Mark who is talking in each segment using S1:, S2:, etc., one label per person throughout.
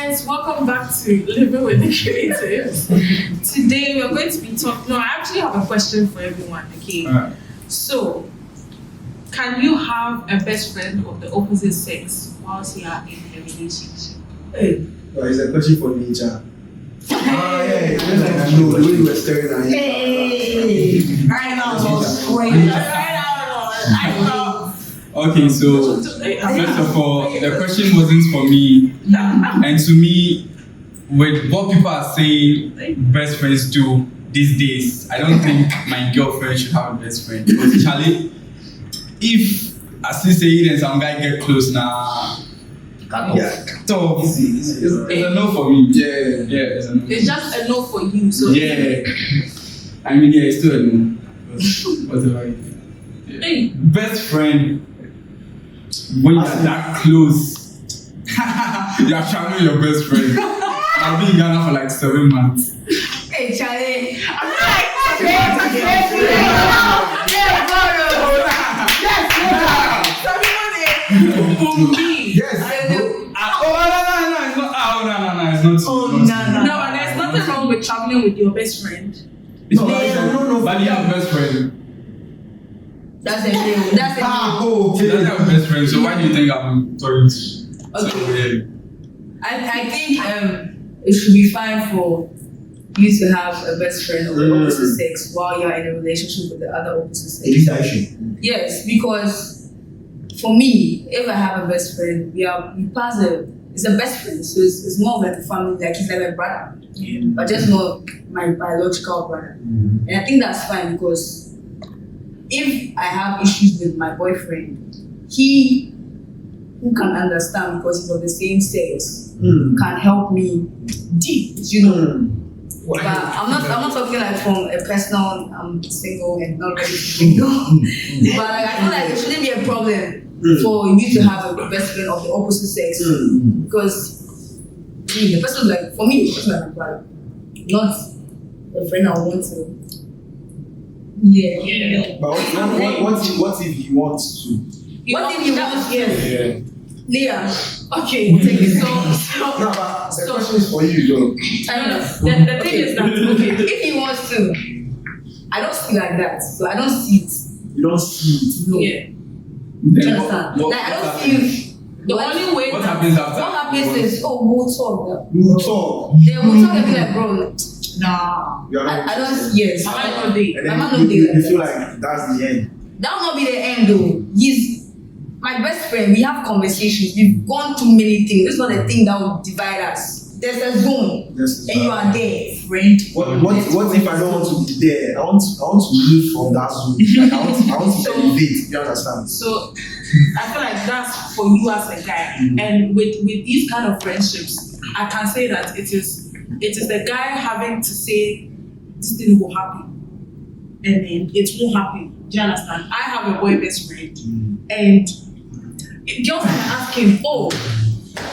S1: guys, welcome back to Living with the Creatives. Today we're going to be talking. No, I actually have a question for everyone. Okay, so can you have a best friend of the opposite sex whilst you are in a relationship?
S2: Hey, it's a question for nature. Yeah, just like I know the way you were staring at
S1: Hey, right now,
S3: Okay, so first of all, the question wasn't for me, and to me, with what people are saying best friends do these days, I don't think my girlfriend should have a best friend. Because Charlie, if as you say, then some guy get close now, so
S2: easy.
S3: it's a no for me.
S2: Yeah,
S3: it's a no.
S1: It's just a no for you. So
S3: Yeah, I mean, yeah, it's still a no. Whatever.
S1: Hey.
S3: Best friend. When you're that close, you are traveling your best friend. I'll be in Ghana for like 7 months.
S1: Hey, Charlie. No, and there's nothing wrong with traveling with your best friend.
S3: No, but you have best friend.
S1: That's a deal. That's a deal.
S3: She doesn't have a best friend, so why do you think I'm talking to you?
S4: Okay. I think it should be fine for you to have a best friend of the opposite sex while you're in a relationship with the other opposite sex.
S2: It is actually.
S4: Yes, because for me, if I have a best friend, it's a best friend, so it's more of like a family, like he's like a brother, but just not my biological brother. And I think that's fine because if I have issues with my boyfriend, he who can understand because he's of the same sex can help me deep, But I'm not talking like from a personal, I'm single and not ready to mingle. But like, I feel like it shouldn't be a problem for you to have a best friend of the opposite sex because the person like, for me, it's like a brother, not a friend I want to. Yeah.
S2: But what if he wants to?
S4: What if you want to?
S2: Yeah.
S4: Leah, okay, take it.
S2: No, but the question is for you, though.
S4: I don't know. The thing is that, okay, if he wants to, I don't see like that. So I don't see it.
S2: You don't see it.
S4: No.
S1: Yeah.
S4: Do you understand? Like, I don't see it.
S1: The only way
S3: What happens after?
S4: What happens is, we'll talk.
S2: We'll talk.
S4: Then we'll talk and be like, bro, nah.
S2: You're not
S4: I don't, yes.
S1: I might not date.
S2: And
S4: I might
S2: then
S4: not date
S2: you
S4: like
S2: feel
S4: that.
S2: like that's the end.
S4: That will not be the end though. He's my best friend. We have conversations. We've gone through many things. This is not a thing that will divide us. There's a zone, and you are there, friend.
S2: What if I don't want to be there? I want to live from that zone. Like, I want to elevate. You understand?
S1: So I feel like that's for you as a guy. And with these kind of friendships, I can say that it is the guy having to say this thing will happen, and then it won't happen. Do you understand? I have a boy best friend, and girls are asking, oh,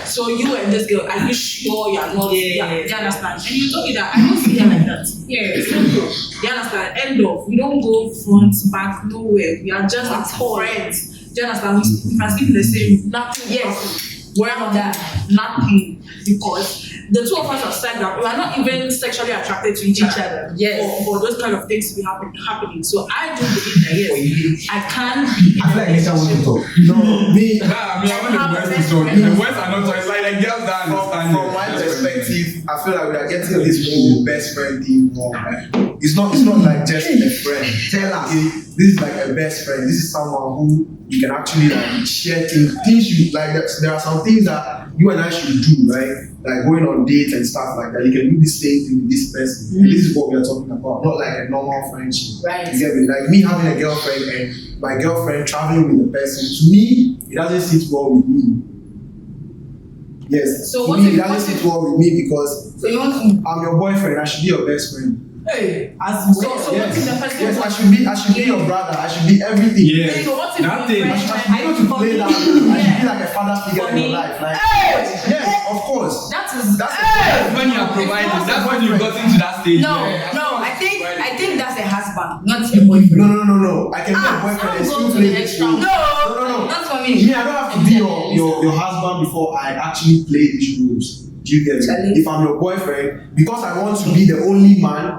S1: so you and this girl, are you sure you're not? Yeah. Do you understand? And you told me that I don't see her like that. Yeah, simple. Do you understand? End of. We don't go front, back, nowhere. We are just friends. Do you understand? We can sleep in the same. Nothing. Yes. Where on that? Nothing. Because the two of us have said that we are not even sexually attracted to each other.
S4: Yes.
S1: For those kind of things to be happening. So I do believe that yes, I can be.
S2: I feel like Nisha wants to talk. No, me.
S3: I want the boys to talk. The boys are not talking. It's like the girls that understand.
S2: From my perspective, I feel like we are getting this whole best friend thing wrong. Right? It's not like just a friend. Tell us, this is like a best friend. This is someone who you can actually like share things you like. There are some things that you and I should do, right? Like going on dates and stuff like that. You can do the same thing with this person. And this is what we are talking about, not like a normal friendship.
S4: Right.
S2: You get me? Like me having a girlfriend and my girlfriend traveling with a person. To me, it doesn't sit well with me. Yes.
S4: So
S2: to
S4: what
S2: me,
S4: if-
S2: it doesn't sit well with me because
S4: So you want to?
S2: I'm your boyfriend. I should be your best friend.
S4: Hey,
S1: So what if the person?
S2: Yes, I should be your brother. I should be everything.
S3: Yeah.
S1: So what if
S3: That
S1: we
S3: thing.
S2: I
S1: friends
S2: should
S1: and
S2: be able to play that role. I should be like a father figure
S1: For
S2: in
S1: me.
S2: your life. Like, yes, of course.
S4: that is
S2: That's
S3: When you are providing, that's when you got into that stage.
S4: no.
S3: Yeah.
S4: I think that's a husband, not a boyfriend.
S2: No. I can be a boyfriend and still play this role.
S4: No, not for me.
S2: Me, I don't have to be your husband before I actually play these roles. Do you get me?
S4: Charlie.
S2: If I'm your boyfriend, because I want to be the only man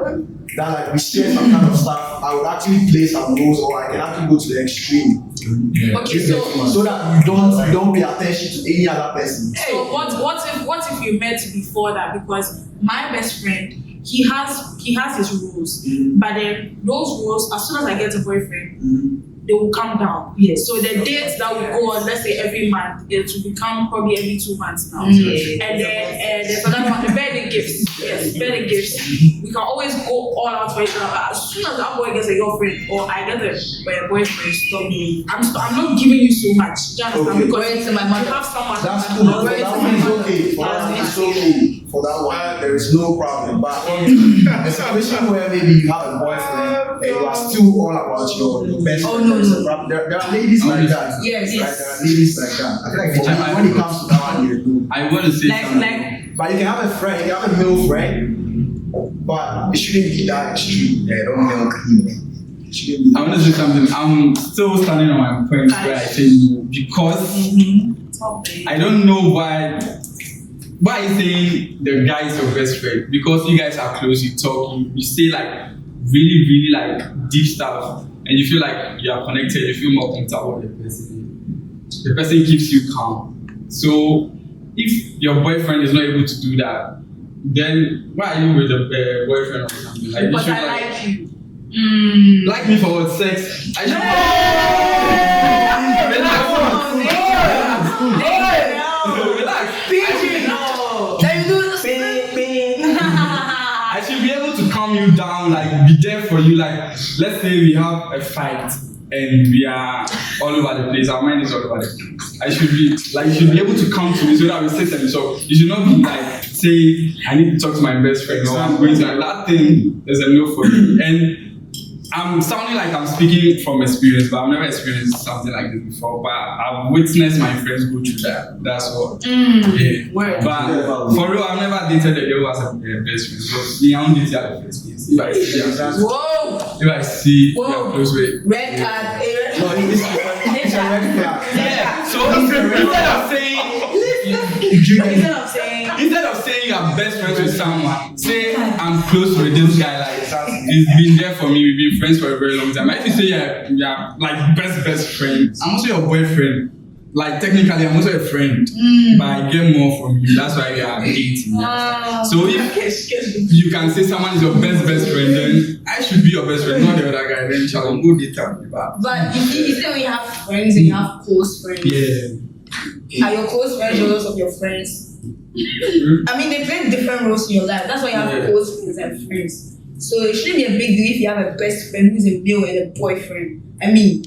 S2: that like we share some kind of stuff, I would actually play some roles, or I can actually go to the extreme.
S3: Yeah.
S1: Okay,
S2: So that you don't pay attention to any other person.
S1: So what if you met before that? Because my best friend, he has his rules, but then those rules, as soon as I get a boyfriend, they will come down.
S4: Yes.
S1: So the dates that we go on, let's say every month, it will become probably every 2 months now.
S4: Yeah.
S1: And then there's another one, the birthday gifts. Yes, birthday gifts. We can always go all out for each other. But as soon as that boy gets a girlfriend or I get a boyfriend, stop me. I'm not giving you so much. Do you understand?
S2: Okay.
S1: Because
S4: To my mother.
S1: you have someone.
S2: That's cool. For that one is okay. For that one is okay. For that one, there is no problem. But the situation where maybe you have a boyfriend and you are still all about your best
S4: Oh,
S2: friend,
S4: no,
S2: there's a
S4: no.
S2: problem. There are ladies like that.
S4: Yes,
S2: Right?
S4: yes.
S2: There are ladies like that. I feel like for me, when it comes to that one, you
S3: I want to say something.
S1: Like
S2: But you can have a friend, you have a male friend, but it shouldn't be that extreme.
S5: Yeah, don't milk him.
S2: It shouldn't be
S3: I want to say something. I'm still standing on my point where I say no because I don't know why are you saying the guy is your best friend? Because you guys are close, you talk, you say like really like deep stuff, and you feel like you are connected, you feel more comfortable with the person. The person keeps you calm. So if your boyfriend is not able to do that, then why are you with a boyfriend or something? Like, you
S1: because
S3: should
S1: I like you.
S3: like me for what? Sex? I should I should be able to calm you down, like be there for you. Like, let's say we have a fight and we are all over the place, our mind is all over the place. I should be like, you should be able to come to me so that we say something. So you should not be like, say, I need to talk to my best friend or I'm going to that thing. There's a no for me. And I'm sounding like I'm speaking from experience, but I've never experienced something like this before. But I've witnessed my friends go through that. That's what. Yeah.
S1: Word.
S3: But for real, I've never dated a girl who has a best friend. So me, I don't date her at the first place. If I see her,
S4: Whoa!
S3: if I see her
S4: Whoa.
S3: close with.
S4: Red card.
S2: No, it's a red flag.
S3: Yeah. So instead of saying you're best friends with someone, say I'm close with this guy. Like he's been there for me. We've been friends for a very long time. If you say you're like best friend, I'm also your boyfriend. Like technically, I'm also a friend, but I get more from you. That's why we are dating. So if you can say someone is your best friend, then I should be your best friend, not the other guy. Then shall go date him.
S4: But you say when you have friends and you have close friends.
S3: Yeah.
S4: Are your close friends the roles of your friends? I mean, they play different roles in your life. That's why you have close friends and friends. So it shouldn't be a big deal if you have a best friend who's a male and a boyfriend. I mean,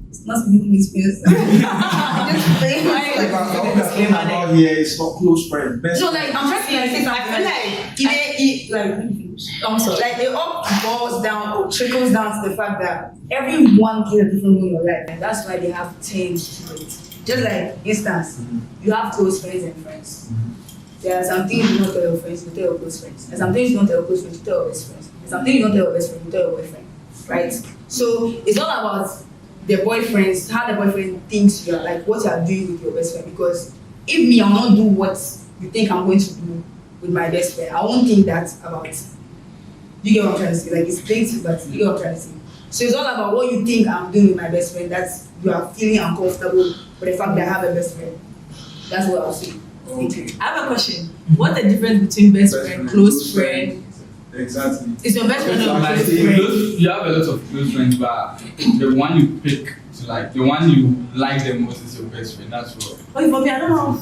S4: it's not speaking experience. Just play
S2: Like what we're talking about here is not close friends. Best
S4: So like I'm trying to say something. I feel like it all boils down or trickles down to the fact that everyone plays a different role in your life, and that's why they have terms to it. Just like instance, you have close friends and friends. There are some things you don't tell your friends, you tell your close friends. And some things you don't tell your close friends, you tell your best friends. And some things you don't tell your best friend, you tell your boyfriend. Right? So it's all about the boyfriends, how the boyfriend thinks you are, like what you are doing with your best friend. Because if me, I'll not do what you think I'm going to do with my best friend, I won't think that about it. You get what I'm trying to say? Like it's basic, but you get what I'm trying to say. So it's all about what you think I'm doing with my best friend, that you are feeling uncomfortable with the fact that I have a best friend. That's what I'll say. Thank you.
S1: I have a question. What's the difference between best friend, close friend?
S2: Exactly.
S4: Is your best friend or
S3: Like,
S4: close friend?
S3: you have a lot of close friends, but the one you pick to like, the one you like the most is your best friend. That's what.
S1: Okay, for me, I don't know.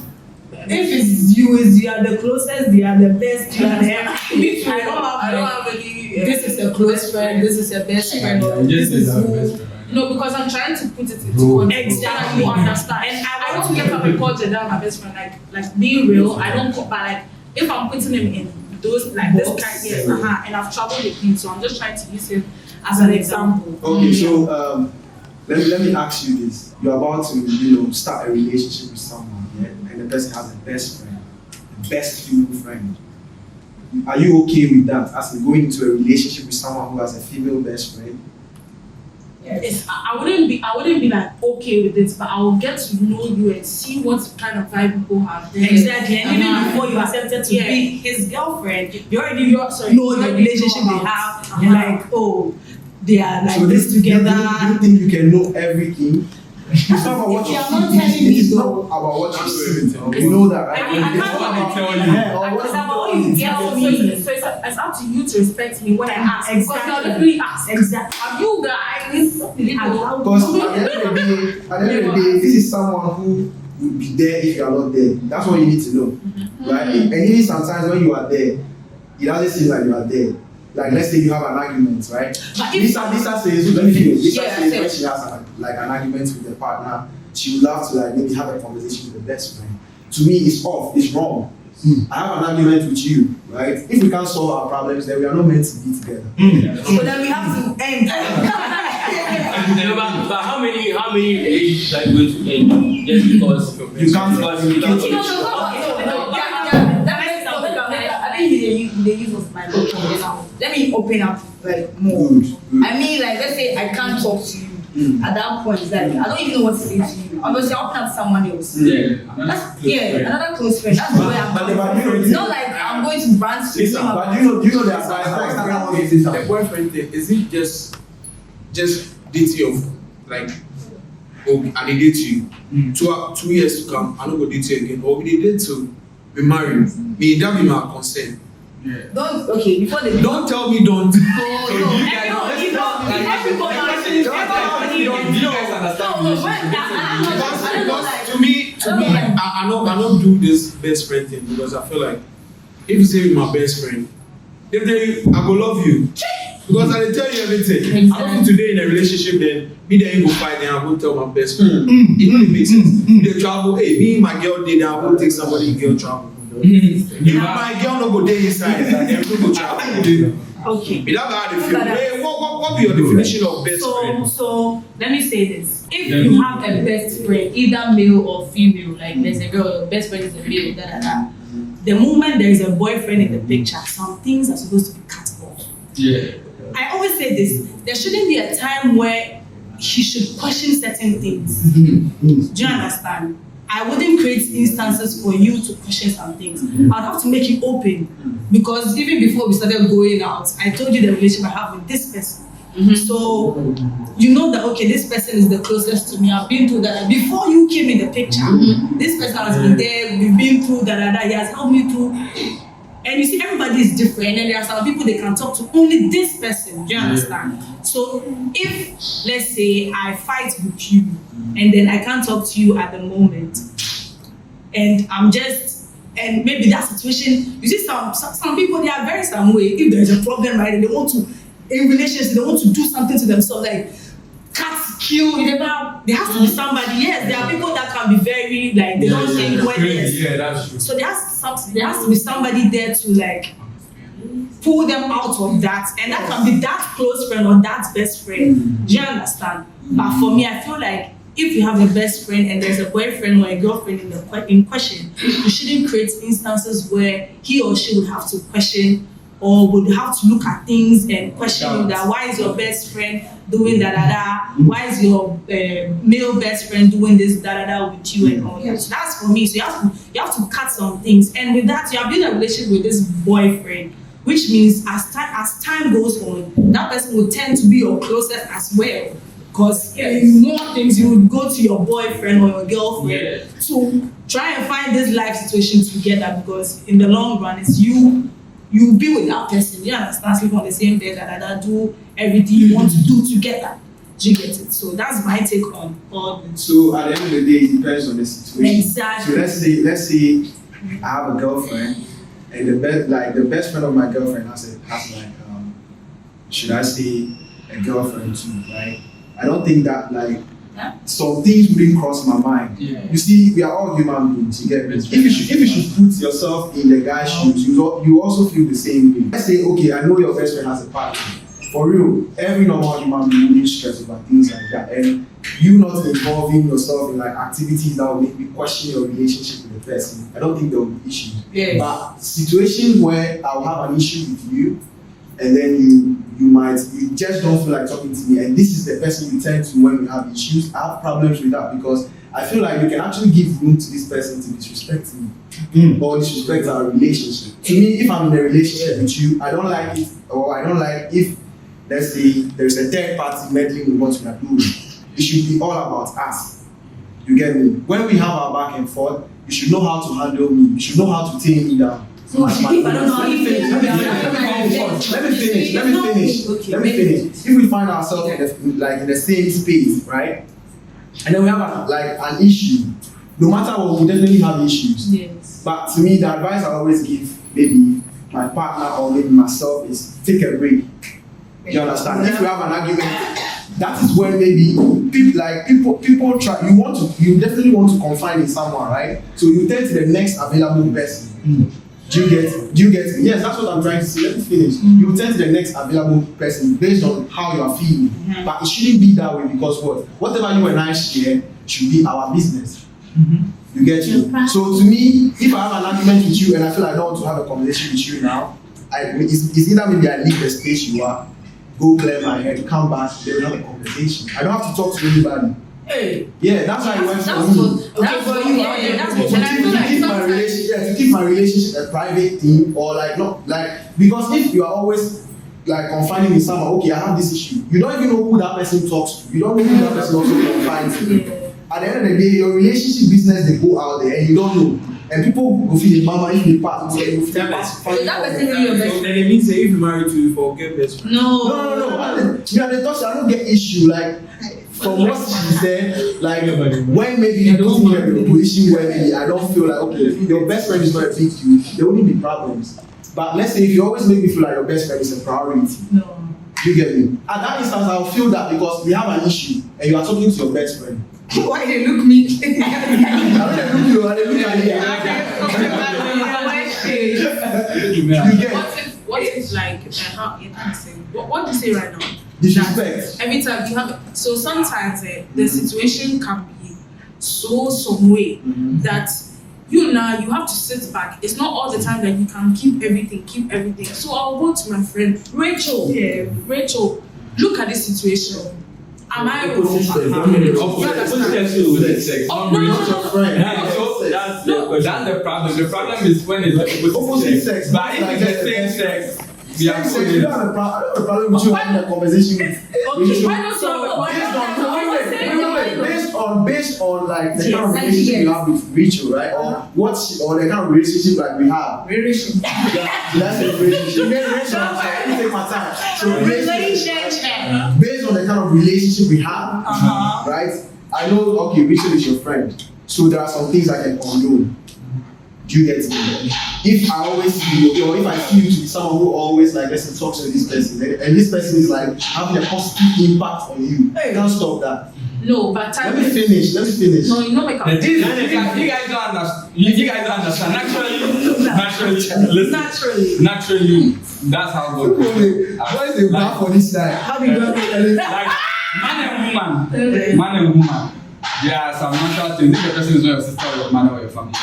S1: If it's you are the closest, you are the best, you are the I don't have any. This is a close friend. This is a best friend. Or this is who. No, because I'm trying to put it into context so that you understand. And I want to get up and call Jeddah my best friend. Like being real. I don't. But like if I'm putting him in those like this kind, yes, and I've traveled with him, so I'm just trying to use him as an example.
S2: Okay, so let me ask you this: you're about to start a relationship with someone, yeah, and the person has a best friend, a best female friend. Are you okay with that? As in going into a relationship with someone who has a female best friend?
S1: I wouldn't be like okay with it, but I will get to know you and see what kind of vibe people have. Exactly, and even before you
S5: accepted to be his girlfriend. You already know the
S1: already
S5: relationship
S1: know
S5: they
S1: about.
S5: have. You're like, oh, they are like
S2: So
S5: this together.
S2: You think you can know everything? It's not about what
S4: If
S2: you
S4: you are
S2: see.
S4: not telling me
S2: It's not
S4: though.
S2: about what you see. You know that, right?
S5: I mean, I
S3: It's
S5: can't
S3: what they tell you.
S2: Yeah, or
S5: I
S2: what
S5: was
S2: you
S5: about
S2: tell
S5: what you
S2: me.
S5: tell me. So it's up to you to respect me when I ask. Because
S1: Exactly.
S5: you're literally ask. Exactly. Have you guys allowed
S2: Because at the end of the day, this is someone who will be there if you are not there. That's what you need to know, right? And even sometimes when you are there, it doesn't seem like you are there. Like let's say you have an argument, right?
S1: But if
S2: Lisa says, let me finish. Lisa
S4: Yeah,
S2: says
S4: yeah.
S2: when she has an argument with her partner, she would love to like maybe have a conversation with the best friend. To me, it's off. It's wrong. I have an argument with you, right? If we can't solve our problems, then we are not meant to be together.
S5: So then we have to end.
S6: But how many relationships are you going to end just because
S2: You can't.
S6: because you
S2: can't-
S6: don't
S4: No, no, no, no, I think they use of my book. Let me open up like more.
S2: Good, good.
S4: I mean, like let's say I can't talk to you at that point. Like I don't even know what to say to you. Obviously, I'll open up to someone else. Another close friend. That's the way I'm.
S2: But you know,
S4: It's not like I'm going to branch to
S2: Listen,
S4: him.
S2: but you know there's
S7: The boyfriend thing, is it just dating of like, oh, I dey date you 2 years to come, I no go date you again, or we dey date to be married, may that be my consent?
S4: Don't before they
S7: Don't tell me don't.
S3: So do you guys
S7: Because to me, I don't do this best friend thing because I feel like if you say you're my best friend, if they I go love you. Because I dey tell you everything. I'm not today in a relationship, then me then you go fight, then I go tell my best friend. It really makes sense. They travel, hey, me and my girl did, I will take somebody girl travel. If my girl no go dey inside, then we go travel.
S1: okay.
S7: Without how they feel. Hey, what be your definition of best friend?
S1: So let me say this. If you have a best friend, either male or female, like there's a girl, your best friend is a male, the moment there is a boyfriend in the picture, some things are supposed to be cut off.
S3: Yeah.
S1: I always say this, there shouldn't be a time where he should question certain things. Do you understand? I wouldn't create instances for you to question some things. I'd have to make it open. Because even before we started going out, I told you the relationship I have with this person. So you know that okay, this person is the closest to me. I've been through that. Before you came in the picture, this person has been there, we've been through that, he has helped me through. And you see, everybody is different, and there are some people they can talk to only this person. Do you understand? So if let's say I fight with you and then I can't talk to you at the moment, and and maybe that situation, you see some people they are very some way. If there's a problem, right, and they want to in relationships, they want to do something to themselves, like cut, kill, there has to be somebody. Yes, there are people that can be very like they don't think when
S3: Yeah, that's true.
S1: so there has to be somebody there to like pull them out of that, and that can be that close friend or that best friend. Do you understand? But for me, I feel like if you have a best friend and there's a boyfriend or a girlfriend in question, you shouldn't create instances where he or she would have to question or would have to look at things and question you that why is your best friend doing why is your male best friend doing this with you and all that. So that's for me. So you have to cut some things, and with that you have built a relationship with this boyfriend, which means as time goes on, that person will tend to be your closest as well. Because in more things you would go to your boyfriend or your girlfriend to try and find this life situation together, because in the long run it's you be with that person, you understand, sleep on the same bed, do everything you want to do together. Do you get it? So that's my take on all this.
S2: So at the end of the day, it depends on the situation.
S1: Exactly.
S2: So let's say I have a girlfriend, and the best friend of my girlfriend has should I say a girlfriend too, right? I don't think that some things wouldn't cross my mind.
S3: Yeah.
S2: You see, we are all human beings. You get me? If you should put yourself in the guy's shoes, you also feel the same way. Let's say, okay, I know your best friend has a partner. For real, every normal human being will stress about things like that, and you not involving yourself in like activities that will make me question your relationship with the person. I don't think there will be issues.
S1: Yes.
S2: But situations where I'll have an issue with you, and then you just don't feel like talking to me, and this is the person you turn to when you have issues. I have problems with that because I feel like you can actually give room to this person to disrespect me or disrespect our relationship. To me, if I'm in a relationship with you, I don't like it, or I don't like if, let's say, there's a third party meddling with what we are doing. It should be all about us. You get me? When we have our back and forth, you should know how to handle me. You should know how to tame me down.
S4: So if I don't know how you
S2: Let me finish. If we find ourselves in the same space, right? And then we have an issue. No matter what, we definitely have issues.
S1: Yes.
S2: But to me, the advice I always give, maybe my partner or maybe myself, is take a break. Do you understand? If we have an argument, that is when maybe people try. You definitely want to confide in someone, right? So you turn to the next available person. Do you get me? Yes, that's what I'm trying to say. Let me finish. You turn to the next available person based on how you are feeling. But it shouldn't be that way because whatever you and I share should be our business. You get me? So to me, if I have an argument with you and I feel I don't want to have a conversation with you now, it's either maybe I leave the space you are, go clear my head, come back, then we have a conversation. I don't have to talk to anybody.
S1: Hey.
S2: Yeah, that's how it went for me. To keep my relationship a private thing, or because if you are always confiding in someone, okay, I have this issue, you don't even know who that person talks to, you don't know who that person also confides to. At the end of the day, your relationship business, they go out there and you don't know. And people go feel the mama if they pass.
S4: So that person is your best friend.
S7: And it means that if you marry to you forget best friend.
S4: No.
S2: Me and the touch, I don't get issue from what she said, when maybe you put me in a position where maybe I don't feel like, okay, your best friend is not a big deal, there won't be problems. But let's say if you always make me feel like your best friend is a priority, you get me? At that instance, I'll feel that because we have an issue and you are talking to your best friend.
S4: Why they look me?
S2: I don't look you, I look at you.
S1: What is how you can say? What do you say right now?
S2: Disrespect.
S1: Every time you have, so sometimes the situation can be some way that you have to sit back. It's not all the time that you can keep everything. So I'll go to my friend Rachel. Yeah, Rachel, look at this situation. Am I wrong?
S3: That's the problem. The problem is when it's opposite sex. But if it's the same sex, we are
S2: you don't have a problem with you having a conversation with.
S1: Okay, why not
S2: Based on the kind of relationship you have with Rachel, right? Or the kind of relationship we have.
S4: Relationship.
S2: That's a relationship. Let me take my time. So based on the kind of relationship we have, right? I know, okay, Rachel is your friend, so there are some things I can condone. Do you get me? If I always see you, or if I feel you to be someone who always talks to this person, and this person is having a positive impact on you, you can't stop that.
S1: No, but
S2: let me finish.
S1: No, you know make up.
S3: You guys don't understand. You guys don't understand. Naturally, that's how God works.
S2: What is the bar for this guy? How do you
S3: man and woman. There are some natural things. If the person is not your sister or your mother or your family,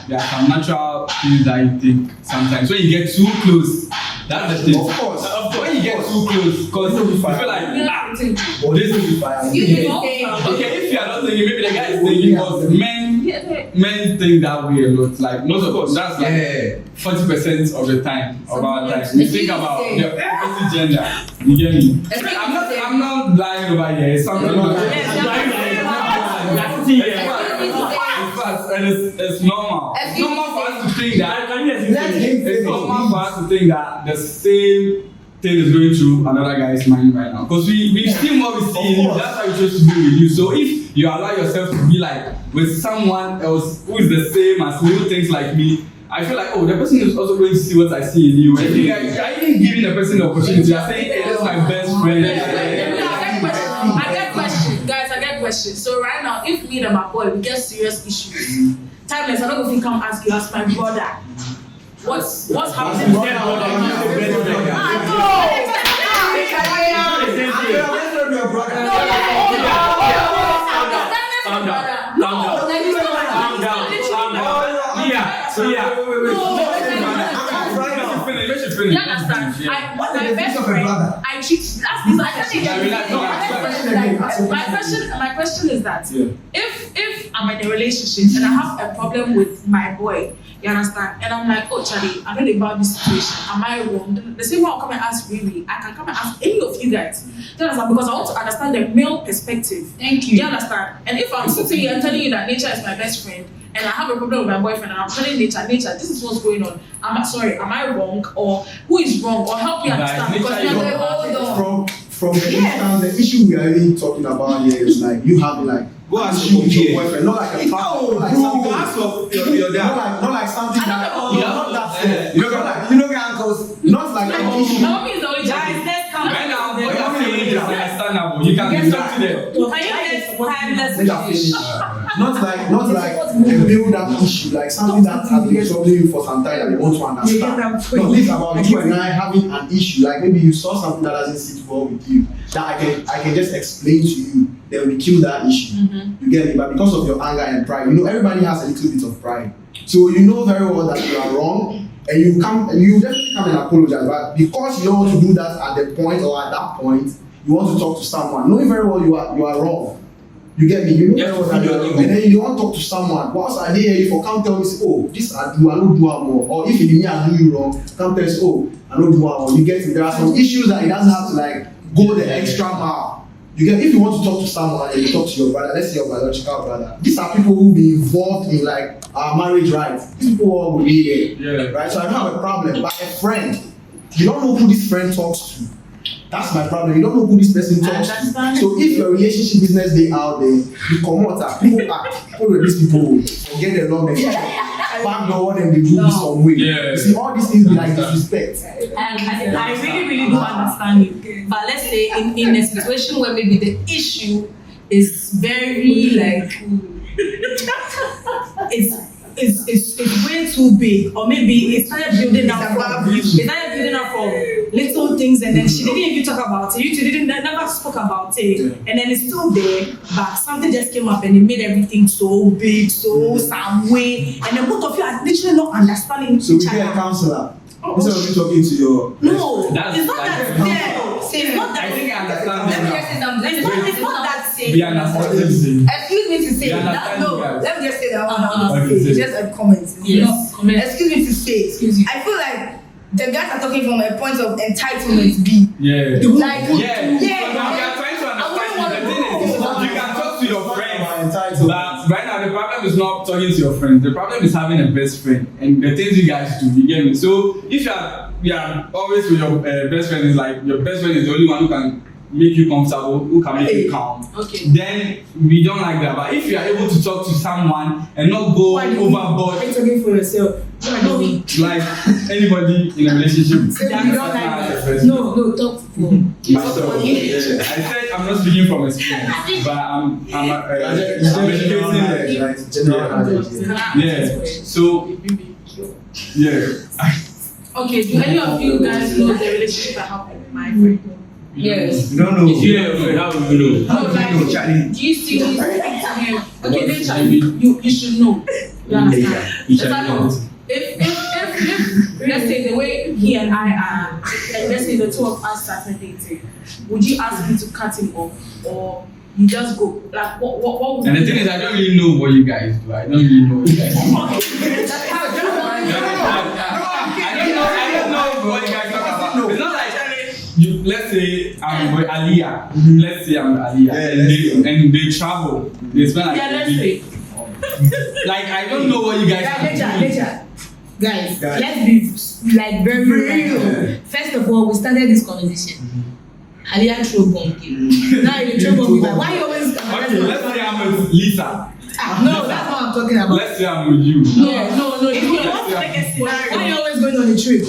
S3: there are some natural things that you think sometimes. When you get too close, that's the thing.
S2: Of course.
S3: When you get too close, because you feel like, this will be fire. Okay, if you are not thinking, maybe the guy is thinking, because men think that way a lot. Most of us, that's 40% of the time, of our time. We think about the opposite gender. You get me? I'm not lying over here. It's something and it's normal. It's normal for us to think that. It's normal for us to think that the same thing is going through another guy's mind right now. Because we've seen what we see in you. That's how we choose to be with you. So if you allow yourself to be with someone else who is the same as who thinks like me, I feel like, the person is also going to see what I see in you. And you are even giving the person the opportunity. You are saying, hey, that's my best friend.
S1: I get questions. So right now, if me and my boy, we get serious issues, timeless, I'm not going to come ask you as my brother. What's happening? You understand? My best friend, I treat. My question is that if I'm in a relationship and I have a problem with my boy. You understand? And I'm like, oh Charlie, I don't know about this situation. Am I wrong? The same way I'll come and ask Riri, I can come and ask any of you guys. Do you understand? Because I want to understand the male perspective.
S4: Thank
S1: Do
S4: you.
S1: you understand? And if I'm sitting here telling you that Nature is my best friend and I have a problem with my boyfriend and I'm telling Nature, this is what's going on. Am I wrong? Or who is wrong? Or help me understand.
S3: Nature,
S1: Because
S3: you
S1: never
S3: don't-
S1: hold on.
S2: From the instance, the issue we are really talking about here is like you having like
S7: Go ask
S2: issue
S7: your
S2: with your
S7: peer.
S2: boyfriend, not like a
S7: No,
S2: not like
S7: bro,
S2: something.
S7: ask your dad.
S2: Not like something that not that serious.
S6: You know, uncles.
S2: Not like an issue.
S1: My mommy is the only child.
S5: Guys, let's come
S3: Right now,
S5: back
S3: what
S5: to
S3: you're
S5: the
S3: saying is understandable. You can talk to them.
S5: Can you get timeless
S2: Let her
S5: fish?
S2: finish. Not like a build up issue, like something that has been troubling you for some time that you want to understand. No, this is about you and I having an issue. Like maybe you saw something that doesn't sit well with you that I can just explain to you. Then we kill that issue. You get me? But because of your anger and pride, you know everybody has a little bit of pride. So you know very well that you are wrong, and you definitely come and apologize. But because you don't want to do that at the point or at that point, you want to talk to someone, knowing very well you are wrong. You get me? You know very well that you are wrong, and then you don't want to talk to someone. Once I hear you for come tell me, say, oh, this I do, I don't do more. Or if it be me, I do you wrong. Come tell us, oh, I don't do more. You get me? There are some issues that it doesn't have to like go the extra mile. You get, if you want to talk to someone and you talk to your brother, let's say your biological brother, these are people who be involved in like our marriage rights. These people all will be there, right? So I don't have a problem. But a friend, you don't know who this friend talks to. That's my problem. You don't know who this person talks to. So if your relationship business day out there, you come out, people with these people forget the love and backdoor and they do this some way.
S3: Yeah.
S2: You see, all these things be like disrespect.
S5: And I really don't understand you. But let's say in a situation where maybe the issue is very like it's way too big, or maybe it started building up from little things, and then she didn't even talk about it. You two didn't never spoke about it, and then it's still there, but something just came up and it made everything so big, so some way, and then both of you are literally not understanding
S2: So we
S5: each
S2: get a
S5: other.
S2: counselor. Instead of you talking to your
S5: No,
S3: That's-
S5: it's not that
S3: that's-
S5: there. It's not that.
S3: I think I understand
S4: Let me
S3: now.
S4: just say something.
S5: It's not that safe.
S3: We understand everything.
S4: Excuse me to say
S3: We
S4: that.
S3: understand
S4: No,
S3: you guys.
S4: let me just say that one.
S3: Okay,
S4: It's
S3: say.
S4: just a comment. It's
S5: Yes,
S4: not-
S5: comment.
S4: Excuse me to say.
S5: Excuse you.
S4: I feel like the guys are talking from a point of entitlement. B.
S3: Yeah.
S4: Like,
S3: Yeah.
S4: yeah.
S3: So now we are trying to understand. The thing is, you can talk to your friends.
S2: entitled.
S3: But right now, the problem is not talking to your friends. The problem is having a best friend and the things you guys do. You get me? So if you are always with your best friend, is like your best friend is the only one who can make you comfortable, who can make you calm.
S1: Okay.
S3: Then we don't like that. But if you are able to talk to someone and not go overboard,
S5: Are you talking for yourself? No,
S3: like anybody in a relationship.
S4: So you don't like that?
S5: no, talk for
S3: Myself. Yeah. I said I'm not speaking from experience, but I'm educating them.
S2: General knowledge.
S3: Yeah. So yeah.
S1: Okay, do any of you guys know the relationship I have with my friend?
S4: Yes.
S6: You don't know.
S7: If you have a friend, how will you know?
S1: No, like,
S6: Charlie.
S1: do you see him speak to him? Okay, Nature, you should know. You understand? Example, if let's say the way he and I are, and let's say the two of us started dating, would you ask me to cut him off, or you just go? Like, what would
S3: And the
S1: you
S3: thing
S1: do?
S3: is, I don't really know what you guys do. I don't really know what you guys do. I don't know what you guys talk about. It's not like let's say I'm with Aliyah. Let's say I'm with Aliyah, and they travel. They spend like
S1: Yeah,
S3: a
S1: let's
S3: week.
S1: say.
S3: Like I don't know what you guys are doing.
S4: Nature.
S5: guys,
S2: Guys.
S5: let's be like very real. First of all, we started this conversation. Aliyah throw bomb you. Now you throw bomb you. Why you always?
S3: Okay, let's say I'm with Lisa.
S5: No, that's what I'm talking about.
S3: Let's say I'm with you.
S5: No. If you want to make a scenario, why you always going on a trip?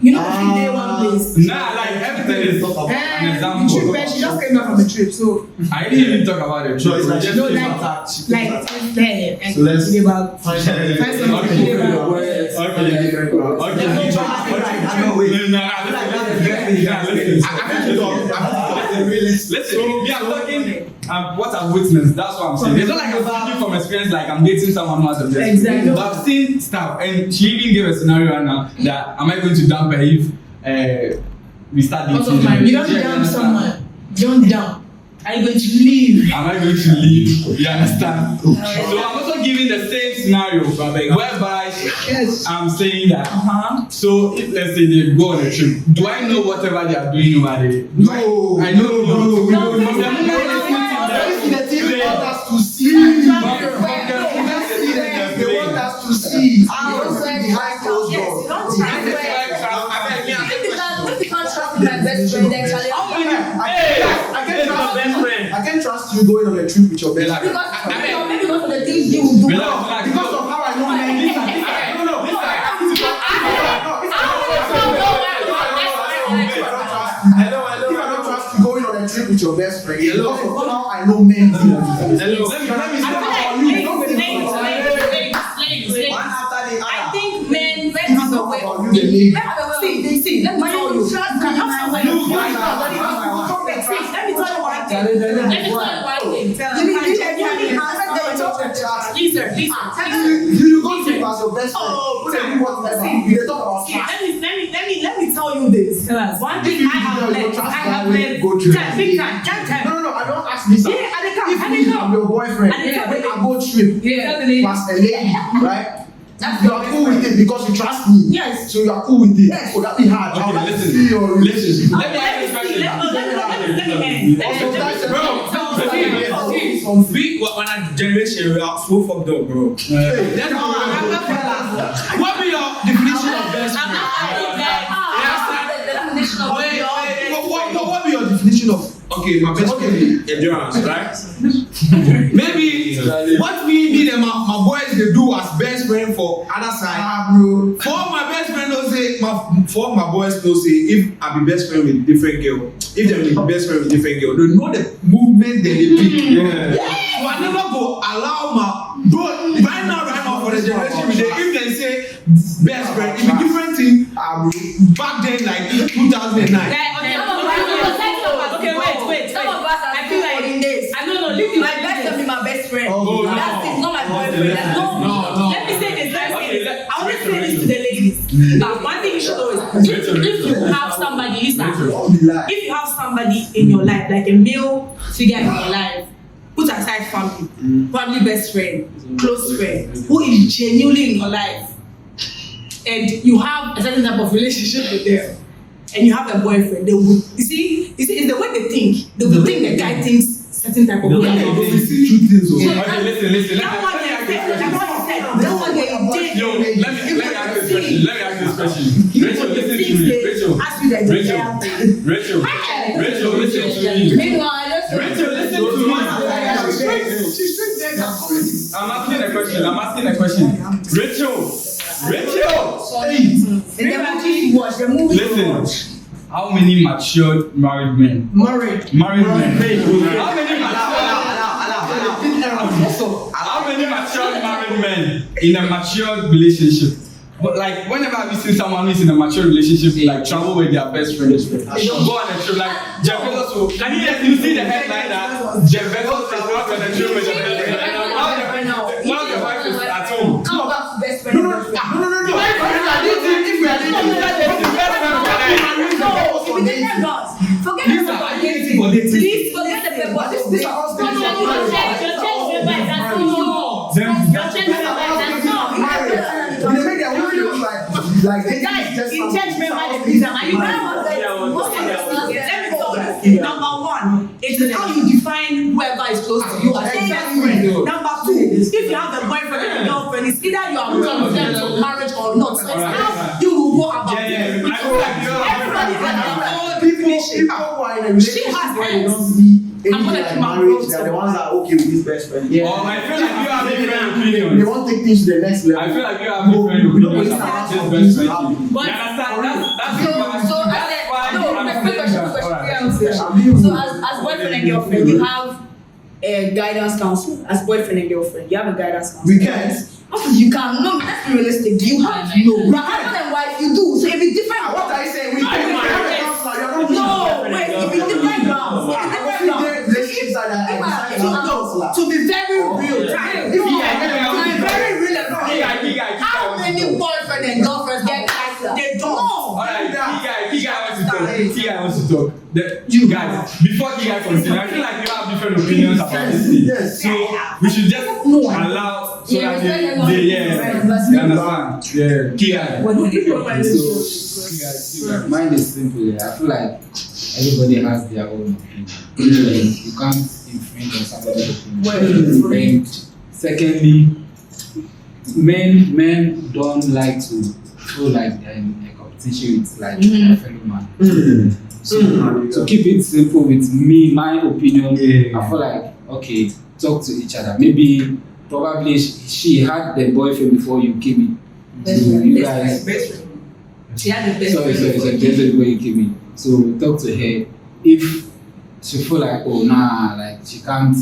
S5: You know, if you day one place.
S3: Nah, like everything is an example.
S5: The trip, she just came back from the trip, so
S3: I didn't even talk about it.
S2: So it's like
S3: Just-
S5: no,
S2: she's
S5: like-
S2: attacked. She's
S5: like
S2: attacked.
S5: there.
S2: So let's
S5: about
S2: find something.
S5: find something
S3: Okay.
S5: to do about.
S3: Listen, we are talking what I've witnessed. That's what I'm saying. It's not like I'm speaking from experience, like I'm dating someone who has a best friend.
S5: Exactly.
S3: But I've seen stuff, and she even gave a scenario right now that am I going to dump her if we start dating?
S5: You don't dump someone. Don't dump. Are you going to leave?
S3: Am I going to leave? You understand? So I'm also giving the same scenario whereby I'm saying that. So if let's say they go on a trip, do I know whatever they are doing over there?
S2: No,
S3: I know.
S2: no.
S3: From the moment
S2: They want us to see. They want us to see. Behind closed doors.
S4: If you can't trust my best friend, then Charlie,
S2: I can't trust you going on a trip with your best friend.
S4: because of the things you do.
S2: Because of how I know men. If I don't trust you going on a trip with your best friend, because of how I know men.
S5: I think men have a way of see, let me tell you. Let me tell you one thing. Listen.
S2: You go to as your best friend. Tell me whatever. You talk about trust.
S5: Let me tell you this. One thing I have learned. Big time.
S2: No, I don't ask this.
S5: Yeah,
S2: If you have your boyfriend, when I go trip, plus a lady, right? You are cool with it because you trust me.
S5: Yes.
S2: So you are cool with it.
S5: Yes.
S2: Would that be hard? I would like to see your relationship.
S3: Let me ask you a question.
S7: We when a generation we are so fucked up, bro. What be your definition of best friend? What be your definition of my best friend endurance, right? Maybe what me and my boys they do as best friend for other side.
S2: Bro.
S7: For my best friend don't say for my boys don't say if I be best friend with different girl, if they be best friend with different girl, they know the movement that they pick. So I never go allow my bro right now for the generation if they say best friend, it be different thing back then like 2009.
S5: Okay, wait.
S4: Some of us are
S5: I feel like
S4: leave my best friend be my best friend. That's it, not my boyfriend.
S5: No. Let me say this. I want to say this to the ladies. One thing you should know is if you have somebody, if you have somebody in your life, like a male figure in your life, put aside family, probably best friend, close friend, who is genuinely in your life, and you have a certain type of relationship with them, and you have a boyfriend, they will, you see, it's the way they think. They will think the guy thinks certain type of way.
S3: Listen.
S5: That one they said. That's what they did.
S3: Yo, let me ask this question. Rachel, listen to me. Rachel, listen to me.
S4: Meanwhile, I just
S3: Rachel, listen to me. I'm asking a question. Rachel. Listen. How many matured married men? Married men. How many matured married men in a matured relationship? But like whenever we see someone who's in a mature relationship, like travel with their best friend, go on a trip. Like Jeff Bezos, can you see the headline that Jeff Bezos is not on a trip with a best friend? One of the wife is at home.
S4: come back to best friend.
S2: No. If we are
S4: Forget about dating. Please forget the paper. This
S5: Number one, it is how you define whoever is close to you as a best friend. Number two, if you have a boyfriend and a girlfriend, it's either you are done with them for marriage or not. So it's how you will go about it. Everybody has their own definition. She has friends. I'm gonna keep my
S2: marriage. They are the ones that are okay with his best friend.
S3: Yeah. I feel like you have different opinions.
S2: They won't take things to the next level.
S3: I feel like you have different opinions about this best friend.
S5: But
S3: You understand? That's
S4: So as boyfriend and girlfriend, you have a guidance counselor. As boyfriend and girlfriend, you have a guidance counselor.
S2: We can't.
S4: You can. No, let's be realistic. Do you have? No. But husband and wife, you do. So it be different.
S2: What are you saying? We can't.
S4: No, wait. It be different grounds.
S2: To be very real.
S4: How many boyfriend and girlfriends get closer?
S5: they don't.
S3: Alright, he guy wants to talk. Kia wants to talk. You guys, before Kia continue, I feel like you have different opinions about this thing.
S2: Yes.
S3: So we should just allow so that they understand. Yeah. Kia.
S8: So mine is simple. Yeah. I feel like everybody has their own opinion. You can't infringe on somebody's opinion. And secondly, men don't like to feel like they're in a competition with like their fellow man. So to keep it simple with me, my opinion, I feel like okay, talk to each other. Maybe probably she had the boyfriend before you came in. You guys.
S4: She had the best
S8: Sorry, before you came in. So talk to her. If she feel like like she can't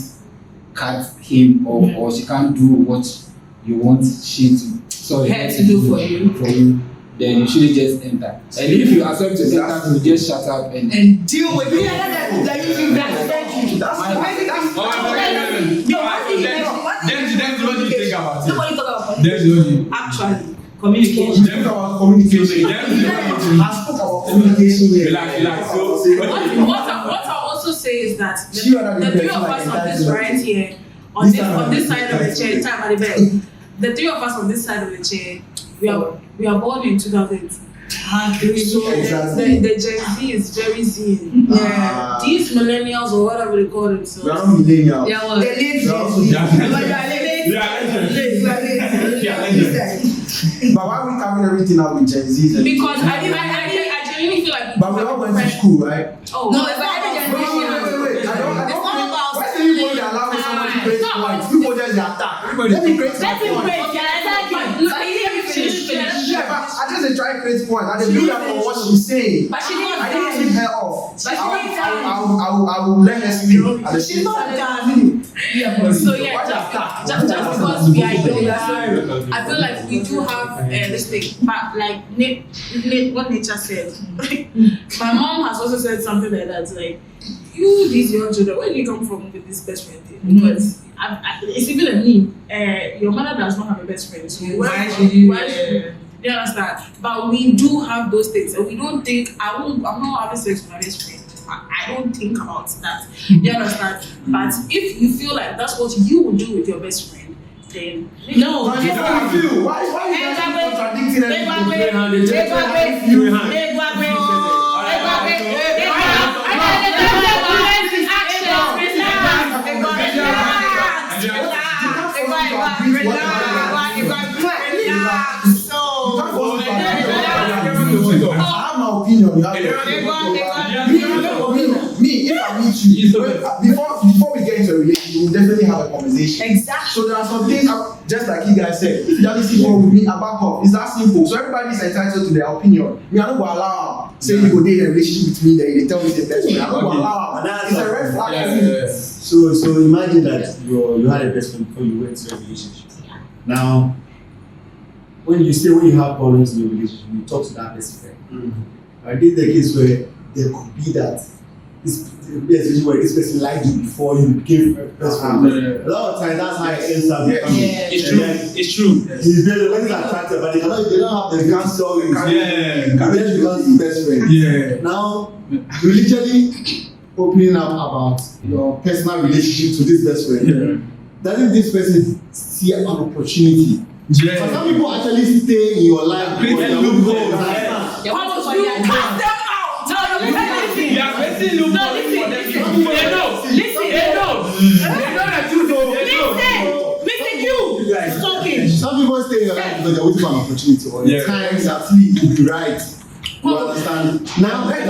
S8: cut him off or she can't do what you want she to
S4: her to do for you,
S8: then you shouldn't just enter. And if you accept to enter, you just shut up and
S2: deal with it.
S3: Then what do you think about it?
S4: Nobody talk about it.
S3: Then
S5: Actually, communication.
S3: Then about communication.
S2: I spoke about communication here.
S3: Relax. So
S1: What I also say is that the three of us on this right here, on this side of the chair, time at the back, the three of us on this side of the chair, we are born in 2003. So
S2: Exactly.
S1: the Gen Z is very Z. Yeah. These millennials or whatever they call themselves.
S2: We are not millennials.
S1: Yeah, well,
S2: But why are we covering everything up with Gen Z?
S1: because I genuinely feel like
S2: But we all went to school, right?
S1: Oh
S4: No,
S1: it's
S4: but
S1: not
S4: every
S1: about-
S2: Wait. I don't
S1: It's not about
S2: why do you want to allow someone to create points? People just attack. Let me create some points. Yeah, but I just try to create points. I just do that for what she's saying.
S4: But she didn't
S2: I didn't keep her off.
S4: But she didn't
S2: I will let her speak. At the same time.
S1: So yeah, just because we are younger, I feel like we do have this thing. But like what nature said, my mom has also said something like that. Like you, these young children, where do you come from with this best friend thing? Because it's even a meme. Your mother does not have a best friend, so why should you? You understand? But we do have those things, and we don't think I'm not having sex with my best friend. I don't think about that. You understand? But if you feel like that's what you would do with your best friend, then
S4: No.
S2: But you don't feel. Why you guys contradicting everything? I have my opinion. You have your opinion. Me, if I meet you, before we get into a relationship, we'll definitely have a conversation.
S5: Exactly.
S2: So there are some things, just like you guys said, if you don't sit down with me, I back up. It's that simple. So everybody's entitled to their opinion. Me, I don't go allow say you go date a relationship with me, then they tell me the best friend. I don't go allow. It's a red flag.
S9: So imagine that you had a best friend before you went to a relationship. Now, when you have problems in your relationship, you talk to that best friend. I did the case where there could be that this person liked you before you became a best friend. A lot of times that's how it ends up.
S3: It's true.
S9: He's very attractive, but they don't have the can't stories.
S3: Yeah.
S9: Then becomes best friend.
S3: Yeah.
S9: Now, you literally opening up about your personal relationship to this best friend. Doesn't this person see an opportunity?
S3: Yeah.
S9: For some people actually stay in your life because they are looking for
S1: cast them out.
S3: They are creating loopholes for them. They know that you know.
S5: Listen, talking.
S9: Some people stay in your life because they're waiting for an opportunity or a time that will be right. You understand? Now, that's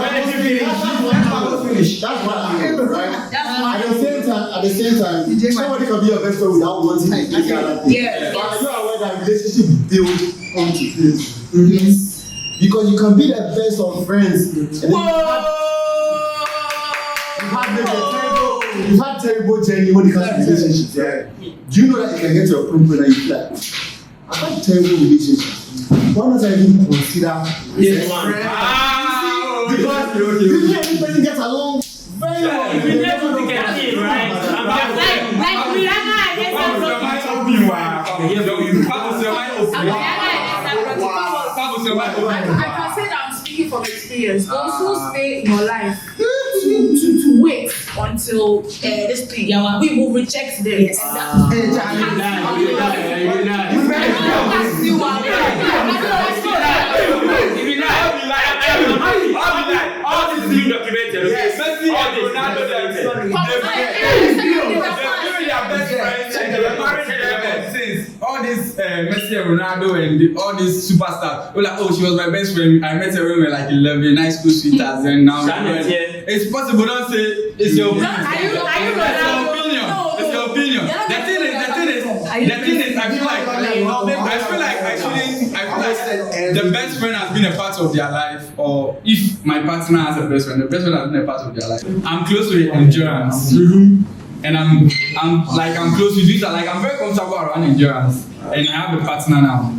S9: what happens, right? At the same time, somebody can be your best friend without wanting to do that thing.
S4: Yeah.
S9: But you are aware that relationship build onto this. Yes. Because you can be the best of friends. And you've had terrible journey when it comes to relationships, right? Do you know that you can get to a point where you feel like, I've had terrible relationships. Why not I even consider this one? Because this person gets along very well.
S6: If you never look at it, right?
S1: I can say that I'm speaking from experience, those who stay in your life to wait until this thing, we will reject them.
S4: Yes.
S6: All this is being documented. Okay? All this
S3: all this Messi and Ronaldo and all these superstars, we're like, oh, she was my best friend. I met her when we were like 11, high school sweethearts, and now it's possible. Don't say it's your opinion. It's your opinion. The thing is, I feel like the best friend has been a part of their life, or if my partner has a best friend, the best friend has been a part of their life. I'm close with endurance. And I'm close with this. Like, I'm very comfortable around endurance, and I have a partner now.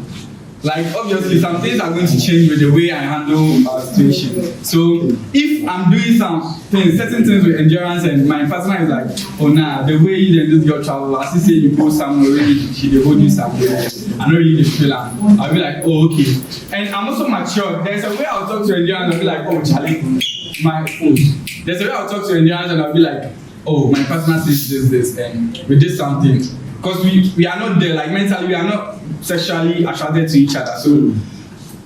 S3: Like, obviously, some things are going to change with the way I handle our situation. So, if I'm doing certain things with endurance, and my partner is like, oh nah, the way you just go travel, as you say you go somewhere, really, she they hold you somewhere. I know you just feel like, I'll be like, oh okay. And I'm also mature. There's a way I'll talk to endurance, I'll be like, oh Charlie, there's a way I'll talk to endurance, and I'll be like, oh, my partner says this, and we did something. Because we are not there, like mentally, we are not sexually attracted to each other. So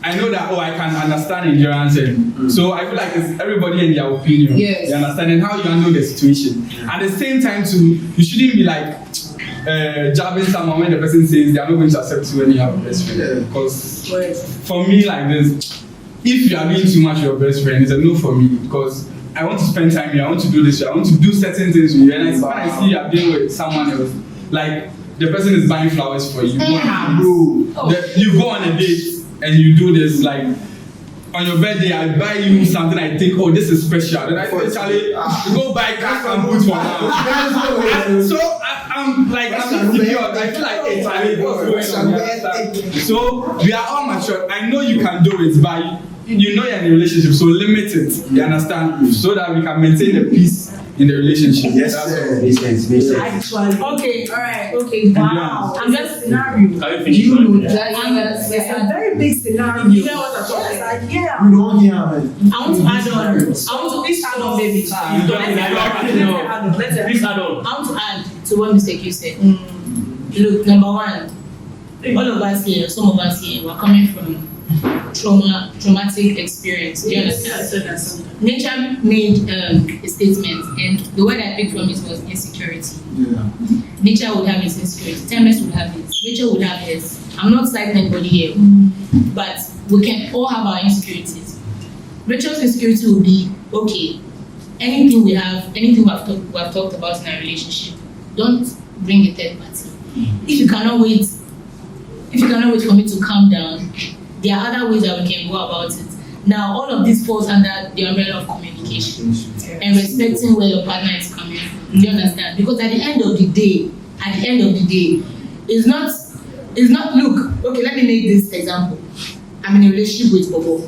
S3: I know that, I can understand endurance. And so I feel like it's everybody in their opinion.
S4: Yes.
S3: You understand and how you handle the situation. At the same time, too, you shouldn't be like jabbing someone when the person says they are not going to accept you when you have a best friend. Because for me, like this, if you are being too much your best friend, it's a no for me. Because I want to spend time here, I want to do this, I want to do certain things with you. And when I see you are dealing with someone else, like the person is buying flowers for you, you go on a date and you do this, like on your birthday, I buy you something, I think, oh, this is special. Then I say, Charlie, go buy cash and put for now. So I'm insecure. I feel like, hey, Charlie, what's going on? So we are all mature. I know you can do it, but you know you're in a relationship, so limit it. You understand? So that we can maintain the peace in the relationship.
S9: Yes, sir. Makes sense.
S5: Okay, alright, okay, wow. I'm just scenario.
S6: Can you finish?
S5: It's a very big scenario. You know what I'm talking about? Yeah.
S9: You don't hear, man.
S5: I want to add on, please add on, baby.
S6: Please add on.
S10: I want to add to one mistake you said. Look, number one, all of us here, some of us here, we're coming from traumatic experience. Do you understand? Nature made a statement, and the word I picked from it was insecurity.
S9: Yeah.
S10: Nature would have its insecurity. Timeless would have his. Nature would have his. I'm not citing anybody here, but we can all have our insecurities. Rachel's insecurity will be, okay, anything we have talked about in our relationship, don't bring a third party. If you cannot wait for me to calm down, there are other ways that we can go about it. Now, all of this falls under the umbrella of communication and respecting where your partner is coming from. Do you understand? Because at the end of the day, it's not, look, okay, let me make this example. I'm in a relationship with Bobo,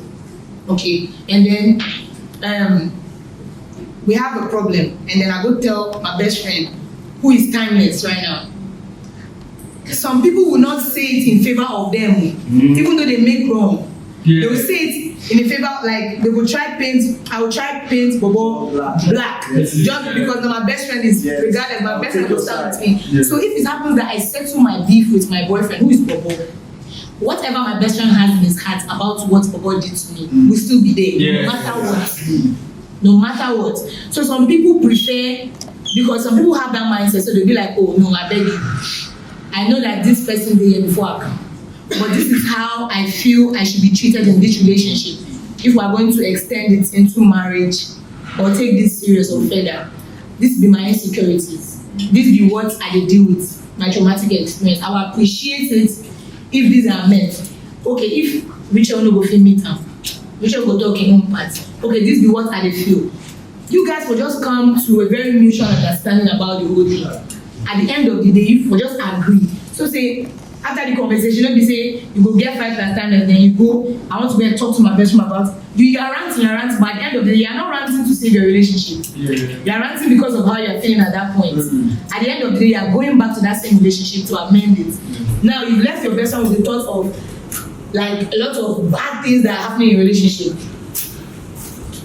S10: okay, and then we have a problem, and then I go tell my best friend, who is timeless right now. Some people will not say it in favor of them, even though they make wrong. They will say it in favor, like they will try paint. I will try paint Bobo black, just because my best friend is regardless. My best friend will stand with me. So if it happens that I settle my beef with my boyfriend, who is Bobo, whatever my best friend has in his heart about what Bobo did to me will still be there, no matter what. No matter what. So some people prefer, because some people have that mindset, so they'll be like, oh no, I beg you. I know that this person did here before I come, but this is how I feel I should be treated in this relationship. If we are going to extend it into marriage or take this serious or further, this be my insecurities. This be what I deal with, my traumatic experience. I will appreciate it if these are met. Okay, if Rachel no go fit meet am, Rachel go talk in home part. Okay, this be what I feel. You guys will just come to a very mutual understanding about the whole thing. At the end of the day, if we just agree. So say, after the conversation, let me say, you go get 5 last time and then you go, I want to go and talk to my best friend about, you are ranting, but at the end of the day, you are not ranting to save your relationship. You are ranting because of how you are feeling at that point. At the end of the day, you are going back to that same relationship to amend it. Now, you left your best friend with the thought of, like, a lot of bad things that are happening in your relationship.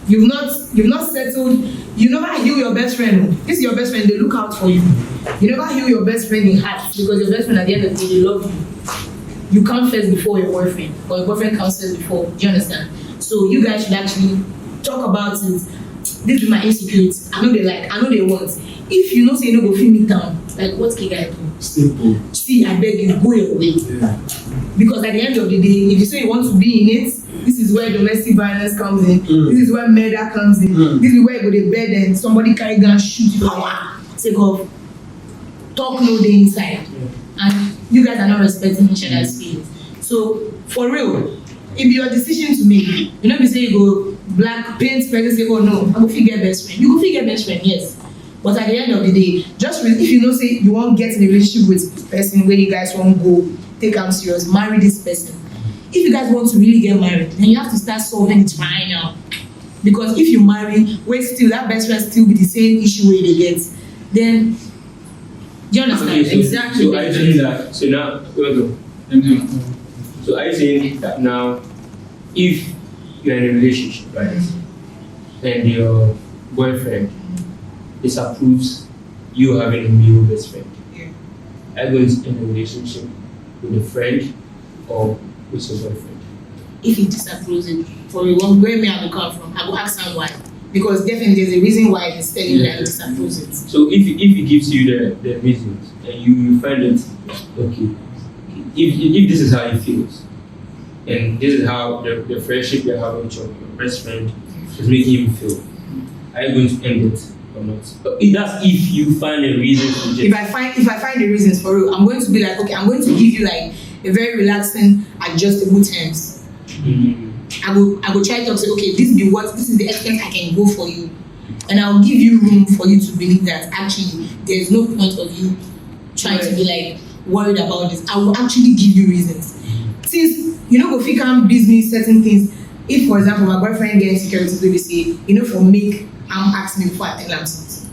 S10: you've not settled, you never heal your best friend. This is your best friend, they look out for you. You never heal your best friend in heart, because your best friend at the end of the day, they love you. You come first before your boyfriend, or your boyfriend comes first before. Do you understand? So you guys should actually talk about it. This is my insecurity. I know they want. If you know say you no go fit me down, like what can I do?
S9: Simple.
S10: See, I beg you, go your way.
S9: Yeah.
S10: Because at the end of the day, if you say you want to be in it, this is where domestic violence comes in. This is where murder comes in. This is where you go to bed and somebody carry gun shoot you. Take off. Talk no day inside. And you guys are not respecting each other's feelings. So for real, it be your decision to make. You know, be say you go black paint, say, oh no, I go fit get best friend. You go fit get best friend, yes. But at the end of the day, if you know say you won't get in a relationship with the person where you guys won't go, take am serious, marry this person. If you guys want to really get married, then you have to start solving it right now. Because if you marry, wait still, that best friend still be the same issue where they get, then do you understand?
S6: Okay, so,
S10: Exactly.
S6: So I saying that, so now, so I saying that now, if you're in a relationship, right, and your boyfriend disapproves you having a male best friend, are you going to end a relationship with a friend or with your boyfriend?
S10: If he disapproves it, for where may I go come from? I will ask him why. Because definitely there's a reason why he's telling you that he disapproves it.
S6: So if he gives you the reasons and you find it okay, if this is how he feels, and this is how the friendship you're having with your best friend is making him feel, are you going to end it or not? That's if you find the reasons to just...
S10: If I find the reasons for real, I'm going to be like, okay, I'm going to give you like a very relaxing, adjustable terms. I will try to say, okay, this is the extent I can go for you. And I'll give you room for you to believe that actually there's no point of you trying to be like worried about this. I will actually give you reasons. Since you know, if you can business certain things, if for example my boyfriend gets insecurity, they say, you know, for make I'm asking me before I tell him something.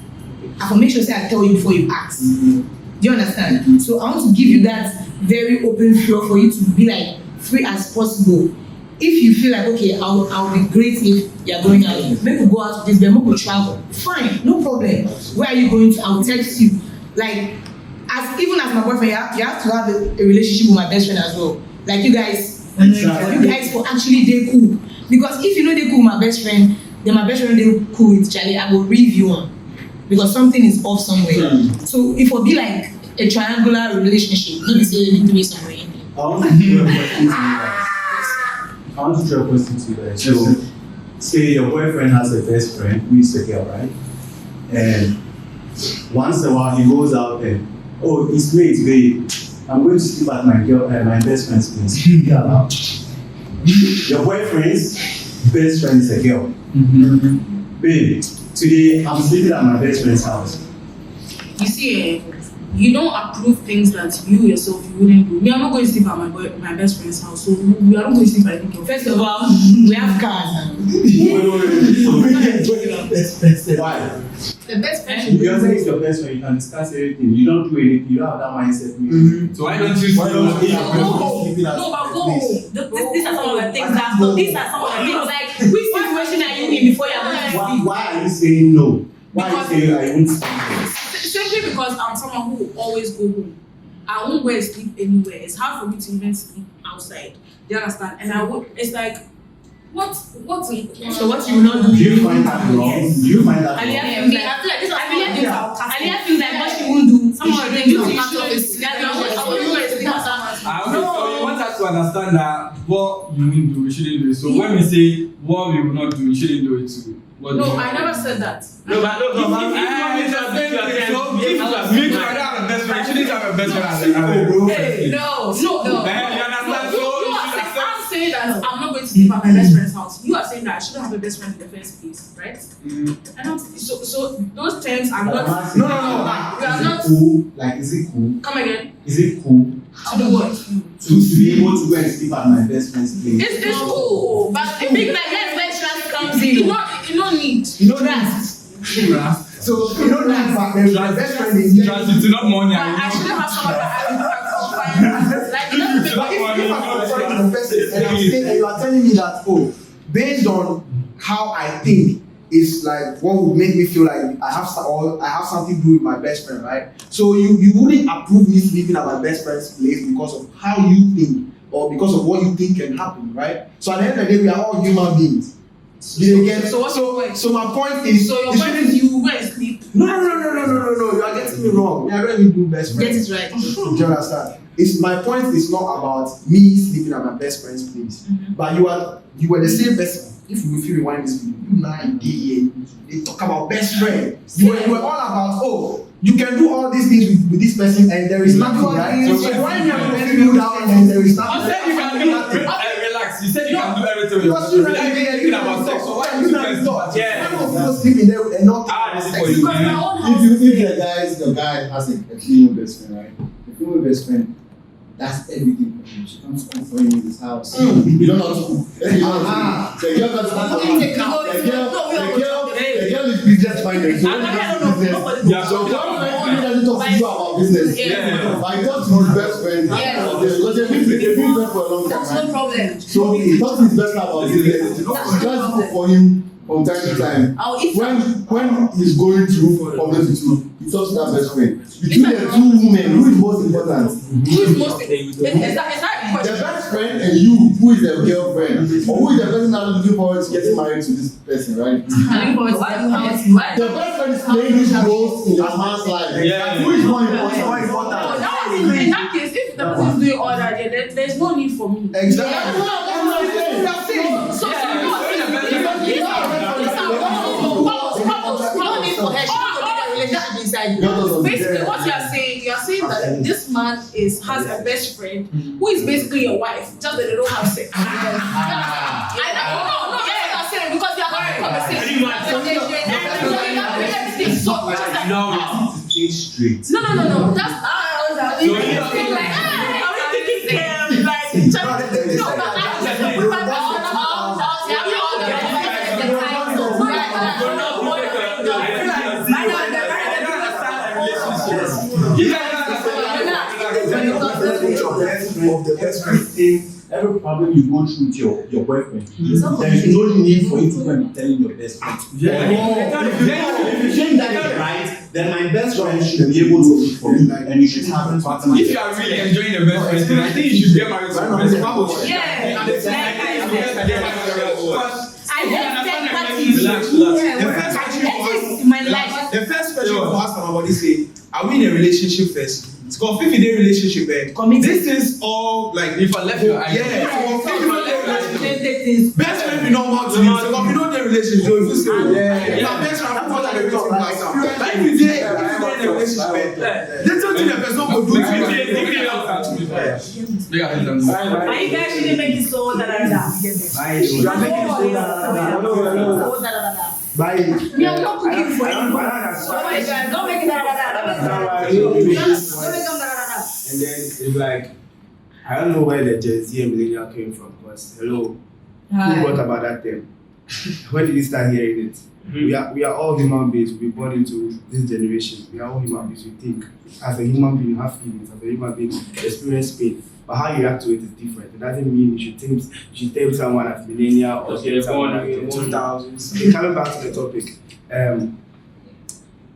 S10: I will make sure say I tell you before you ask. Do you understand? So I want to give you that very open floor for you to be like free as possible. If you feel like, okay, I'll be great if you're going out, maybe go out with this, then we'll travel. Fine, no problem. Where are you going to? I'll text you. Like, even as my boyfriend, you have to have a relationship with my best friend as well. Like you guys will actually date cool. Because if you know they cool with my best friend, then my best friend they cool with Charlie, I will review on. Because something is off somewhere. So if it be like a triangular relationship, not the same to be somewhere.
S9: I want to throw a question to you guys. So, say your boyfriend has a best friend who is a girl, right? And once in a while he goes out and, oh, it's late, babe. I'm going to sleep at my best friend's place. Your boyfriend's best friend is a girl. Babe, today I'm sleeping at my best friend's house.
S1: You see, you don't approve things that you yourself you wouldn't do. Me, I'm not going to sleep at my best friend's house, so we are not going to sleep at anything. First of all, we have cars.
S9: Why?
S10: The best friend.
S9: If you're saying it's your best friend, you can discuss everything. You don't do anything. You don't have that mindset.
S3: So why don't you
S9: Why don't you
S1: No, but go home. These are some of the things that. These are some of the things like which situation are you in before you're going to sleep?
S9: Why are you saying no? Why are you saying I won't sleep?
S1: Simply because I'm someone who will always go home. I won't go and sleep anywhere. It's hard for me to even sleep outside. Do you understand? And it's like, what's
S10: So what you will not do?
S9: Do you find that wrong? Do you find that wrong?
S1: Aliyah feels like what she won't do. Some of the things you
S3: So you want us to understand that what you won't do, we shouldn't do it. So when we say what we will not do, we shouldn't do it too.
S1: No, I never said that.
S6: No, but
S3: if you have a best friend, shouldn't have a best friend as a
S1: No. I'm saying that I'm not going to sleep at my best friend's house. You are saying that I shouldn't have a best friend in the first place, right? And so those terms are not.
S9: No.
S1: We are not.
S9: Cool? Like, is it cool?
S1: Come again.
S9: Is it cool?
S1: To do what?
S9: To be able to go and sleep at my best friend's place.
S1: It's cool, but the big best comes in. You don't need.
S9: You know that. So you know that, but my best friend is
S3: it's not money.
S1: I shouldn't have someone that I
S9: if I'm and you are telling me that, oh, based on
S2: how I think is like what would make me feel like I have something to do with my best friend, right? So you wouldn't approve me sleeping at my best friend's place because of how you think or because of what you think can happen, right? So at the end of the day, we are all human beings.
S1: So what's your point?
S2: So my point is.
S1: So your point is you go and sleep.
S2: No. You are getting me wrong. I don't even do best friends.
S10: Get it right.
S2: Do you understand? My point is not about me sleeping at my best friend's place, but you were the same person. If you rewind this video, you now they talk about best friend. You were all about you can do all these things with this person and there is nothing, right? So why you have to feel down and there is nothing?
S3: You said you can do relax. You said you can do everything with your
S2: Because
S3: without even thinking about sex. So why you can stop?
S2: Yeah. Why don't people sleep in there and not
S3: for you.
S9: If the guy has a female best friend, right? The female best friend, that's everything for him. She comes for him in his house. You don't know how to cook. The girl doesn't have the girl is business minded. So so doesn't talk to you about business. But he talks to his best friend. Because they've been friends for a long time.
S4: That's no problem.
S9: So he talks to his best friend about business. She tries to cook for him from time to time. When he's going through problems with you, he talks to that best friend. Between the two women, who is most important?
S1: Who is most important? Is that
S9: The best friend and you, who is the girlfriend, or who is the person that is looking forward to getting married to this person, right? The best friend is playing this role in your man's life. Who is more important?
S1: In that case, if the person is doing all that, then there's no need for me.
S2: Exactly.
S1: Basically, what you are saying that this man has a best friend who is basically your wife, just that they don't have sex. I know, that's what I'm saying, because they are having conversations.
S6: Straight.
S1: No. That's
S9: Of the best friend thing, every problem you go through with your boyfriend, there is no need for you to go and be telling your best friend. If you think that is right, then my best friend should be able to speak for me, and you should have a partner.
S3: If you are really enjoying the best friend thing, I think you should get married to the best friend.
S7: The first question for us from our body say, are we in a relationship first? It's called 50-day relationship. This is all like
S3: If I left your idea.
S7: best friend be normal to you. So if you don't have a relationship, if you say, best friend, I'm not a relationship myself. Like if you in a relationship, that's what the person will do to you.
S5: Are you guys really making so
S2: Bye.
S1: we are not cooking for you.
S5: Don't make it
S11: And then it's like, I don't know where the Gen Z and millennial came from, because hello, who brought about that term? When did you start hearing it? We are all human beings. We born into this generation. We are all human beings. We think. As a human being, you have feelings. As a human being, you experience pain. But how you react to it is different. It doesn't mean you should tell someone as millennial or tell someone as 2000s. Okay, coming back to the topic.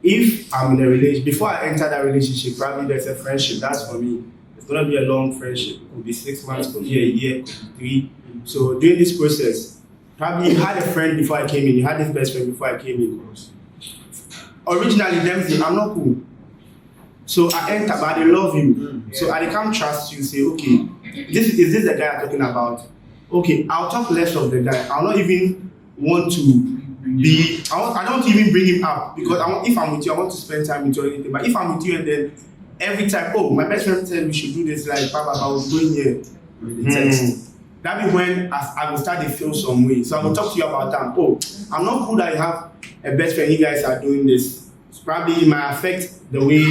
S11: If I'm in a relationship, before I enter that relationship, probably there's a friendship. That's for me. It's gonna be a long friendship. It could be 6 months, could be a year, could be 3. So during this process, probably you had a friend before I came in. You had this best friend before I came in. Originally, them say I'm not cool. So I enter, but they love you. So I can't trust you. Say, okay, is this the guy I'm talking about? Okay, I'll talk less of the guy. I'll not even want to be. I don't even bring him up because if I'm with you, I want to spend time with you or anything. But if I'm with you and then every time, my best friend said we should do this, like, I was going here. That be when I will start to feel some way. So I will talk to you about that. I'm not cool that you have a best friend. You guys are doing this. It's probably it might affect the way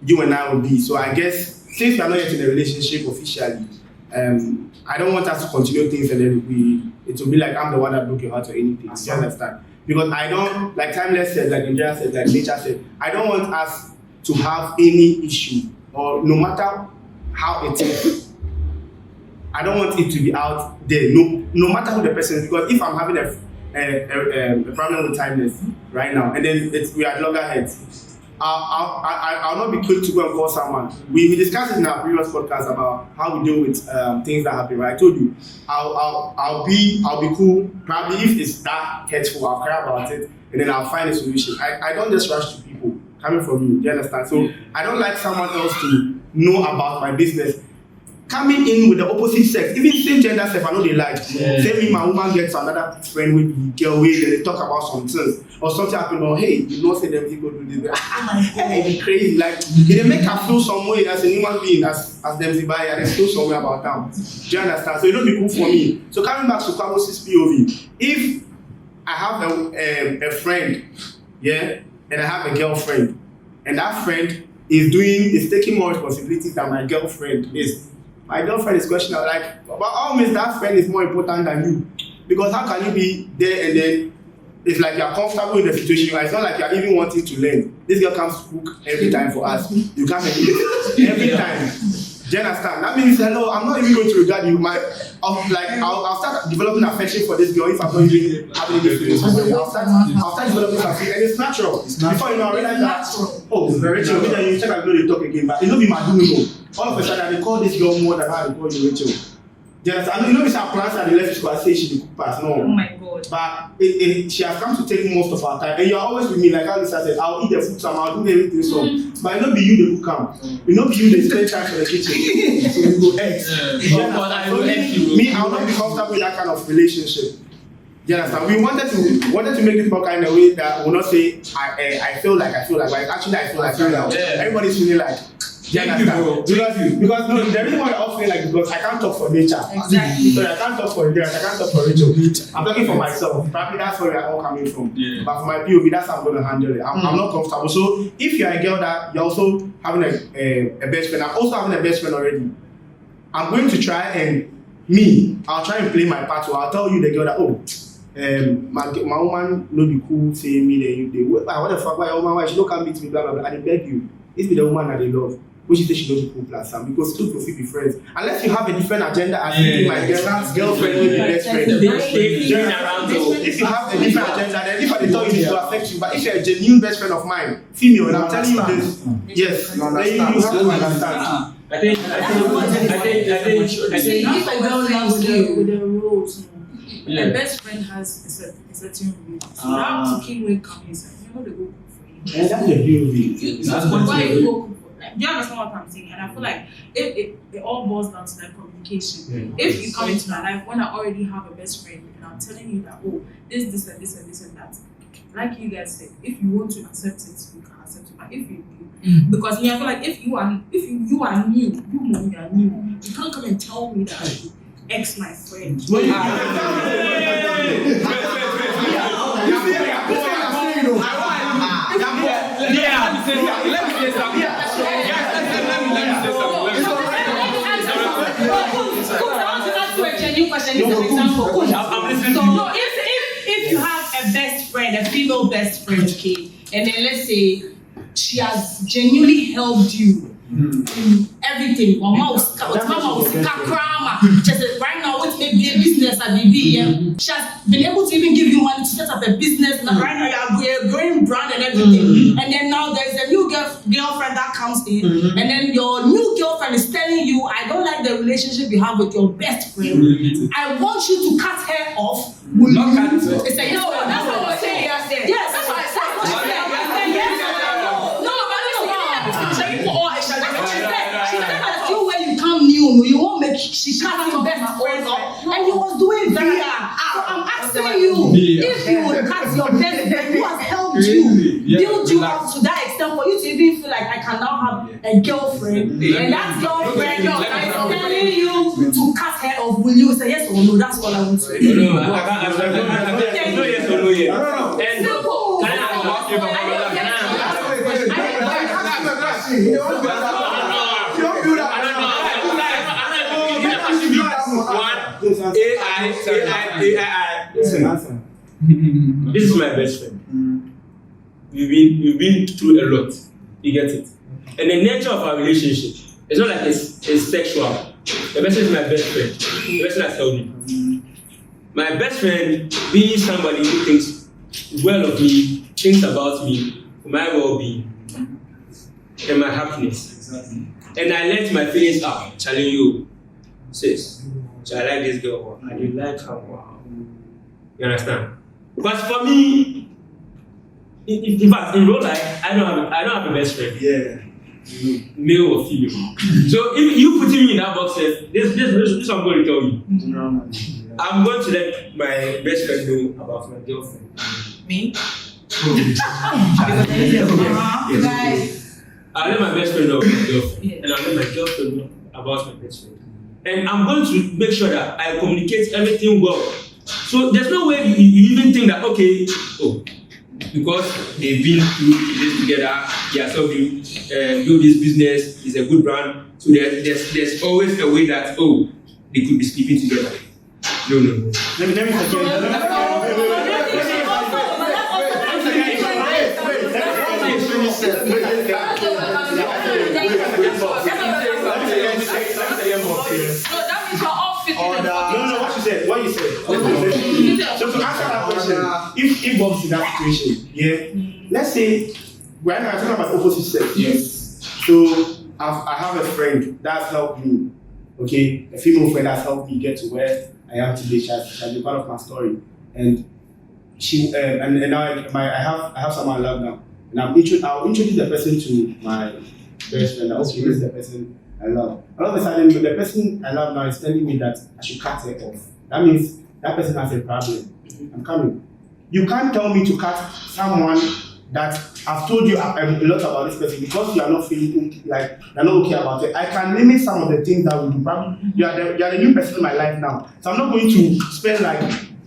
S11: you and I will be. So I guess since we are not yet in a relationship officially, I don't want us to continue things and then it will be like I'm the one that broke your heart or anything. You understand? Because I don't, like Timeless said, like Andrea said, like Nature said, I don't want us to have any issue, or no matter how it is, I don't want it to be out there, no matter who the person is. Because if I'm having a a problem with timeless right now, and then we are at loggerheads. I'll not be quick to go and call someone. We discussed it in our previous podcast about how we deal with things that happen. Right? I told you, I'll be cool. Probably if it's that hurtful, I'll cry about it, and then I'll find a solution. I don't just rush to people coming from you. Do you understand? So I don't like someone else to know about my business. Coming in with the opposite sex, even same gender sex, I know they like. Say me, my woman gets another friend with the girl way, then they talk about some things or something happen. Or hey, you know, say them people do this. Hey, be crazy. Like they make her feel some way as a human being, as them Zimbabwe, they feel some way about them. Do you understand? So it don't be cool for me. So coming back to Kwabos's POV, if I have a friend, yeah, and I have a girlfriend, and that friend is taking more responsibilities than my girlfriend is. My girlfriend is questioning, like, by all means, that friend is more important than you. Because how can you be there and then it's like you're comfortable in the situation? It's not like you're even wanting to learn. This girl comes to cook every time for us. You come and eat every time. Do you understand? That means, hello, I'm not even going to regard you. I'll start developing affection for this girl if I'm not even having any feelings for her. I'll start developing affection, and it's natural. Before you know, I realize that, oh, Rachel, then you check and go to talk again, but it don't be my doing. All of a sudden, they call this girl more than how they call you Rachel. Do you understand? I mean, you know, it's our plans at the left school, I say she cook pass. No.
S4: Oh my God.
S11: But she has come to take most of our time. And you're always with me, like Lisa said, I'll eat the food some, I'll do everything some. But it not be you the cook come. It not be you the spend time for the kitchen. So we go eggs. Me, I'll not be comfortable with that kind of relationship. Do you understand? We wanted to make this podcast in a way that will not say I feel like, but actually I feel like right now. Everybody's feeling like. Do you understand? Because no, the reason why I feel like because I can't talk for nature.
S4: Exactly.
S11: So I can't talk for girls, I can't talk for Rachel. I'm talking for myself. Probably that's where we are all coming from.
S3: Yeah.
S11: But for my POV, that's how I'm going to handle it. I'm not comfortable. So if you're a girl that you're also having a best friend, I'm also having a best friend already. I'm going to try and I'll try and play my part. So I'll tell you the girl that my woman no be cool saying me then you do. What the fuck? Why woman? Why she don't come meet me? Blah blah blah. I beg you. This be the woman that they love. Which is she doesn't cool plus some because two could be friends. Unless you have a different agenda as my girlfriend with your best friend. If you have a different agenda, then if I tell you this will affect you. But if you're a genuine best friend of mine, female, and I'm telling you this, yes, then you have to understand.
S6: I think
S1: if I don't love you with the rules, the best friend has a certain rule. So now to keep when coming, you know the go for you.
S11: And that's the beauty.
S1: Why you go cook for? Do you understand what I'm saying? And I feel like it all boils down to that communication. If you come into my life when I already have a best friend and I'm telling you that this and this and that, like you guys said, if you want to accept it, you can accept it. But if you because I feel like if you are new, you are new, you can't come and tell me that ex my friend.
S5: So if you have a best friend, a female best friend, okay, and then let's say she has genuinely helped you in everything. Mama was right now with maybe a business at BB. She has been able to even give you money to set up a business. And right now you're a growing brand and everything. And then now there's a new girlfriend that comes in, and then your new girlfriend is telling you, I don't like the relationship you have with your best friend. I want you to cut her off.
S3: Not cut her off.
S5: It's like, no, that's what I was saying. Yes, that's what I said. She said that you when you come new, you won't make she cut your best friend off, and you was doing very hard. So I'm asking you if you would cut your best friend who has helped you, build you up to that extent for you to even feel like I can now have a girlfriend, and that girlfriend is telling you to cut her off. Will you say yes or no? That's all I want to do.
S6: No, I can't no yes or no yes.
S5: Simple.
S6: This is my best friend. We've been through a lot. You get it? And the nature of our relationship, it's not like it's sexual. The person is my best friend. The person has helped me. my best friend being somebody who thinks well of me, thinks about me, for my well-being and my happiness.
S8: Exactly.
S6: And I let my feelings out, telling you, sis, so I like this girl, I do like her. Wow. You understand? But for me, in fact, in real life, I don't have a best friend.
S9: Yeah.
S6: Male or female. So if you put me in that box, this I'm going to tell you. I'm going to let my best friend know about my girlfriend.
S10: Me?
S6: I'll let my best friend know about my girlfriend. And I'll let my girlfriend know about my best friend. And I'm going to make sure that I communicate everything well. So there's no way you even think that, okay, because they've been through this together, they are still doing this business, it's a good brand. So there's always a way that, they could be sleeping together. No.
S9: Let what you said. So to answer that question, if Bob's in that situation, let's say right now I'm talking about opposite sex.
S6: Yes.
S9: So I have a friend that's helped me, okay, a female friend that's helped me get to where I am today. She has been part of my story, and she and now I have someone I love now, and I'll introduce the person to my best friend. I'll introduce the person I love. All of a sudden, the person I love now is telling me that I should cut her off. That means that person has a problem. I'm coming. You can't tell me to cut someone that I've told you a lot about this person because you are not feeling like you're not okay about it. I can limit some of the things that we do. Probably you are the new person in my life now, so I'm not going to spend like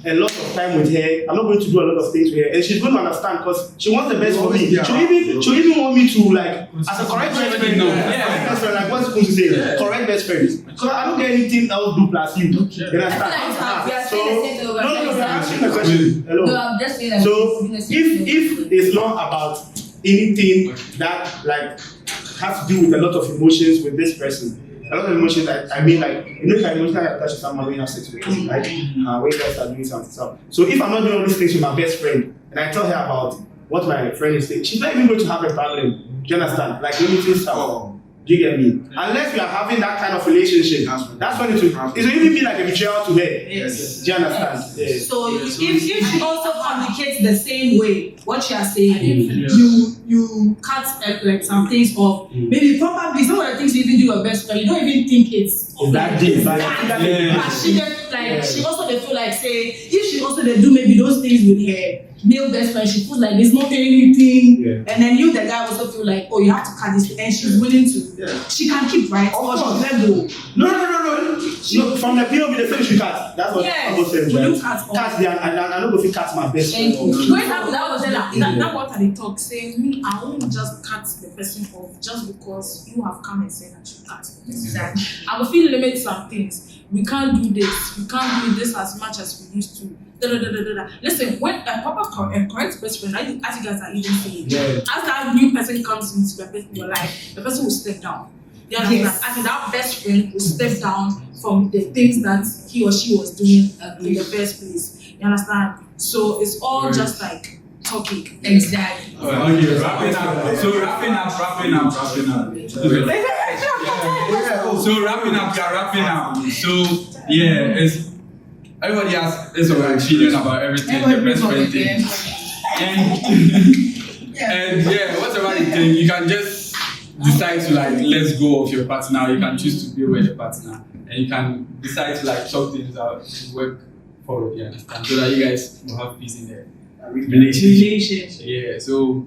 S9: a lot of time with her. I'm not going to do a lot of things with her, and she's going to understand because she wants the best for me. She'll even want me to like as a correct best friend. Correct best friend, like what's supposed to say? Correct best friend. Because I don't get anything else do plus you. You understand? So no, we're asking the question. Hello.
S4: No, I'm just saying that.
S9: So if it's not about anything that like has to do with a lot of emotions with this person. A lot of emotions, I mean, like, you know, if I emotionally attached to someone when you have sex with them, right? When you guys are doing something. So if I'm not doing all these things with my best friend, and I tell her about what my friend is saying, she's not even going to have a problem. Do you understand? Like, limiting stuff. Do you get me? Unless we are having that kind of relationship, that's when it will even be like a betrayal to her.
S5: Yes.
S9: Do you understand? Yes.
S5: So if she also communicates the same way, what you are saying, you cut like some things off. Maybe probably some of the things you even do your best friend, you don't even think it's
S9: that deep.
S5: But she just like she also they feel like say if she also they do maybe those things with her male best friend, she feels like there's not anything, and then you the guy also feel like you have to cut this, and she's willing to. She can keep right or she let go.
S9: No, from the POV they say she cut. That's what I was saying. Cut the I don't go fit cut my best friend.
S1: That what they talk saying me I won't just cut the person off just because you have come and said that you cut the person. I will feel limit some things. We can't do this. We can't do this as much as we used to. Listen, when a proper correct best friend, as you guys are even saying, as that new person comes into your life, the person will step down. You understand? I think that best friend will step down from the things that he or she was doing in the first place. You understand? So it's all just like talking.
S4: Exactly.
S3: Okay, wrapping up. So wrapping up. So wrapping up. So yeah, it's everybody has is opinion about everything, the best friend thing. And yeah, whatever you think, you can just decide to like let go of your partner. You can choose to be with your partner, and you can decide to like talk things out, work forward. You understand? So that you guys will have peace in there. Relationship. Yeah, so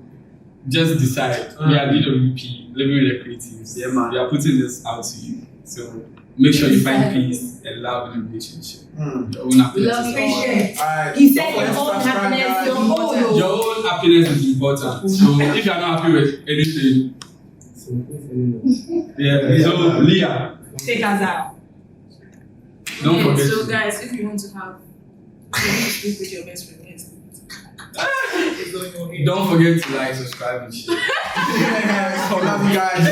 S3: just decide. We are DWP, living with the creatives. Yeah, man. We are putting this out to you. So make sure you find peace and love in a relationship. Your own happiness.
S10: He said your own happiness,
S3: your own happiness is important. So if you are not happy with anything, so Leah,
S5: take us out.
S3: Don't forget.
S1: So guys, if you want to sleep with your best friend,
S3: don't forget to like, subscribe, and share.
S2: Love you guys.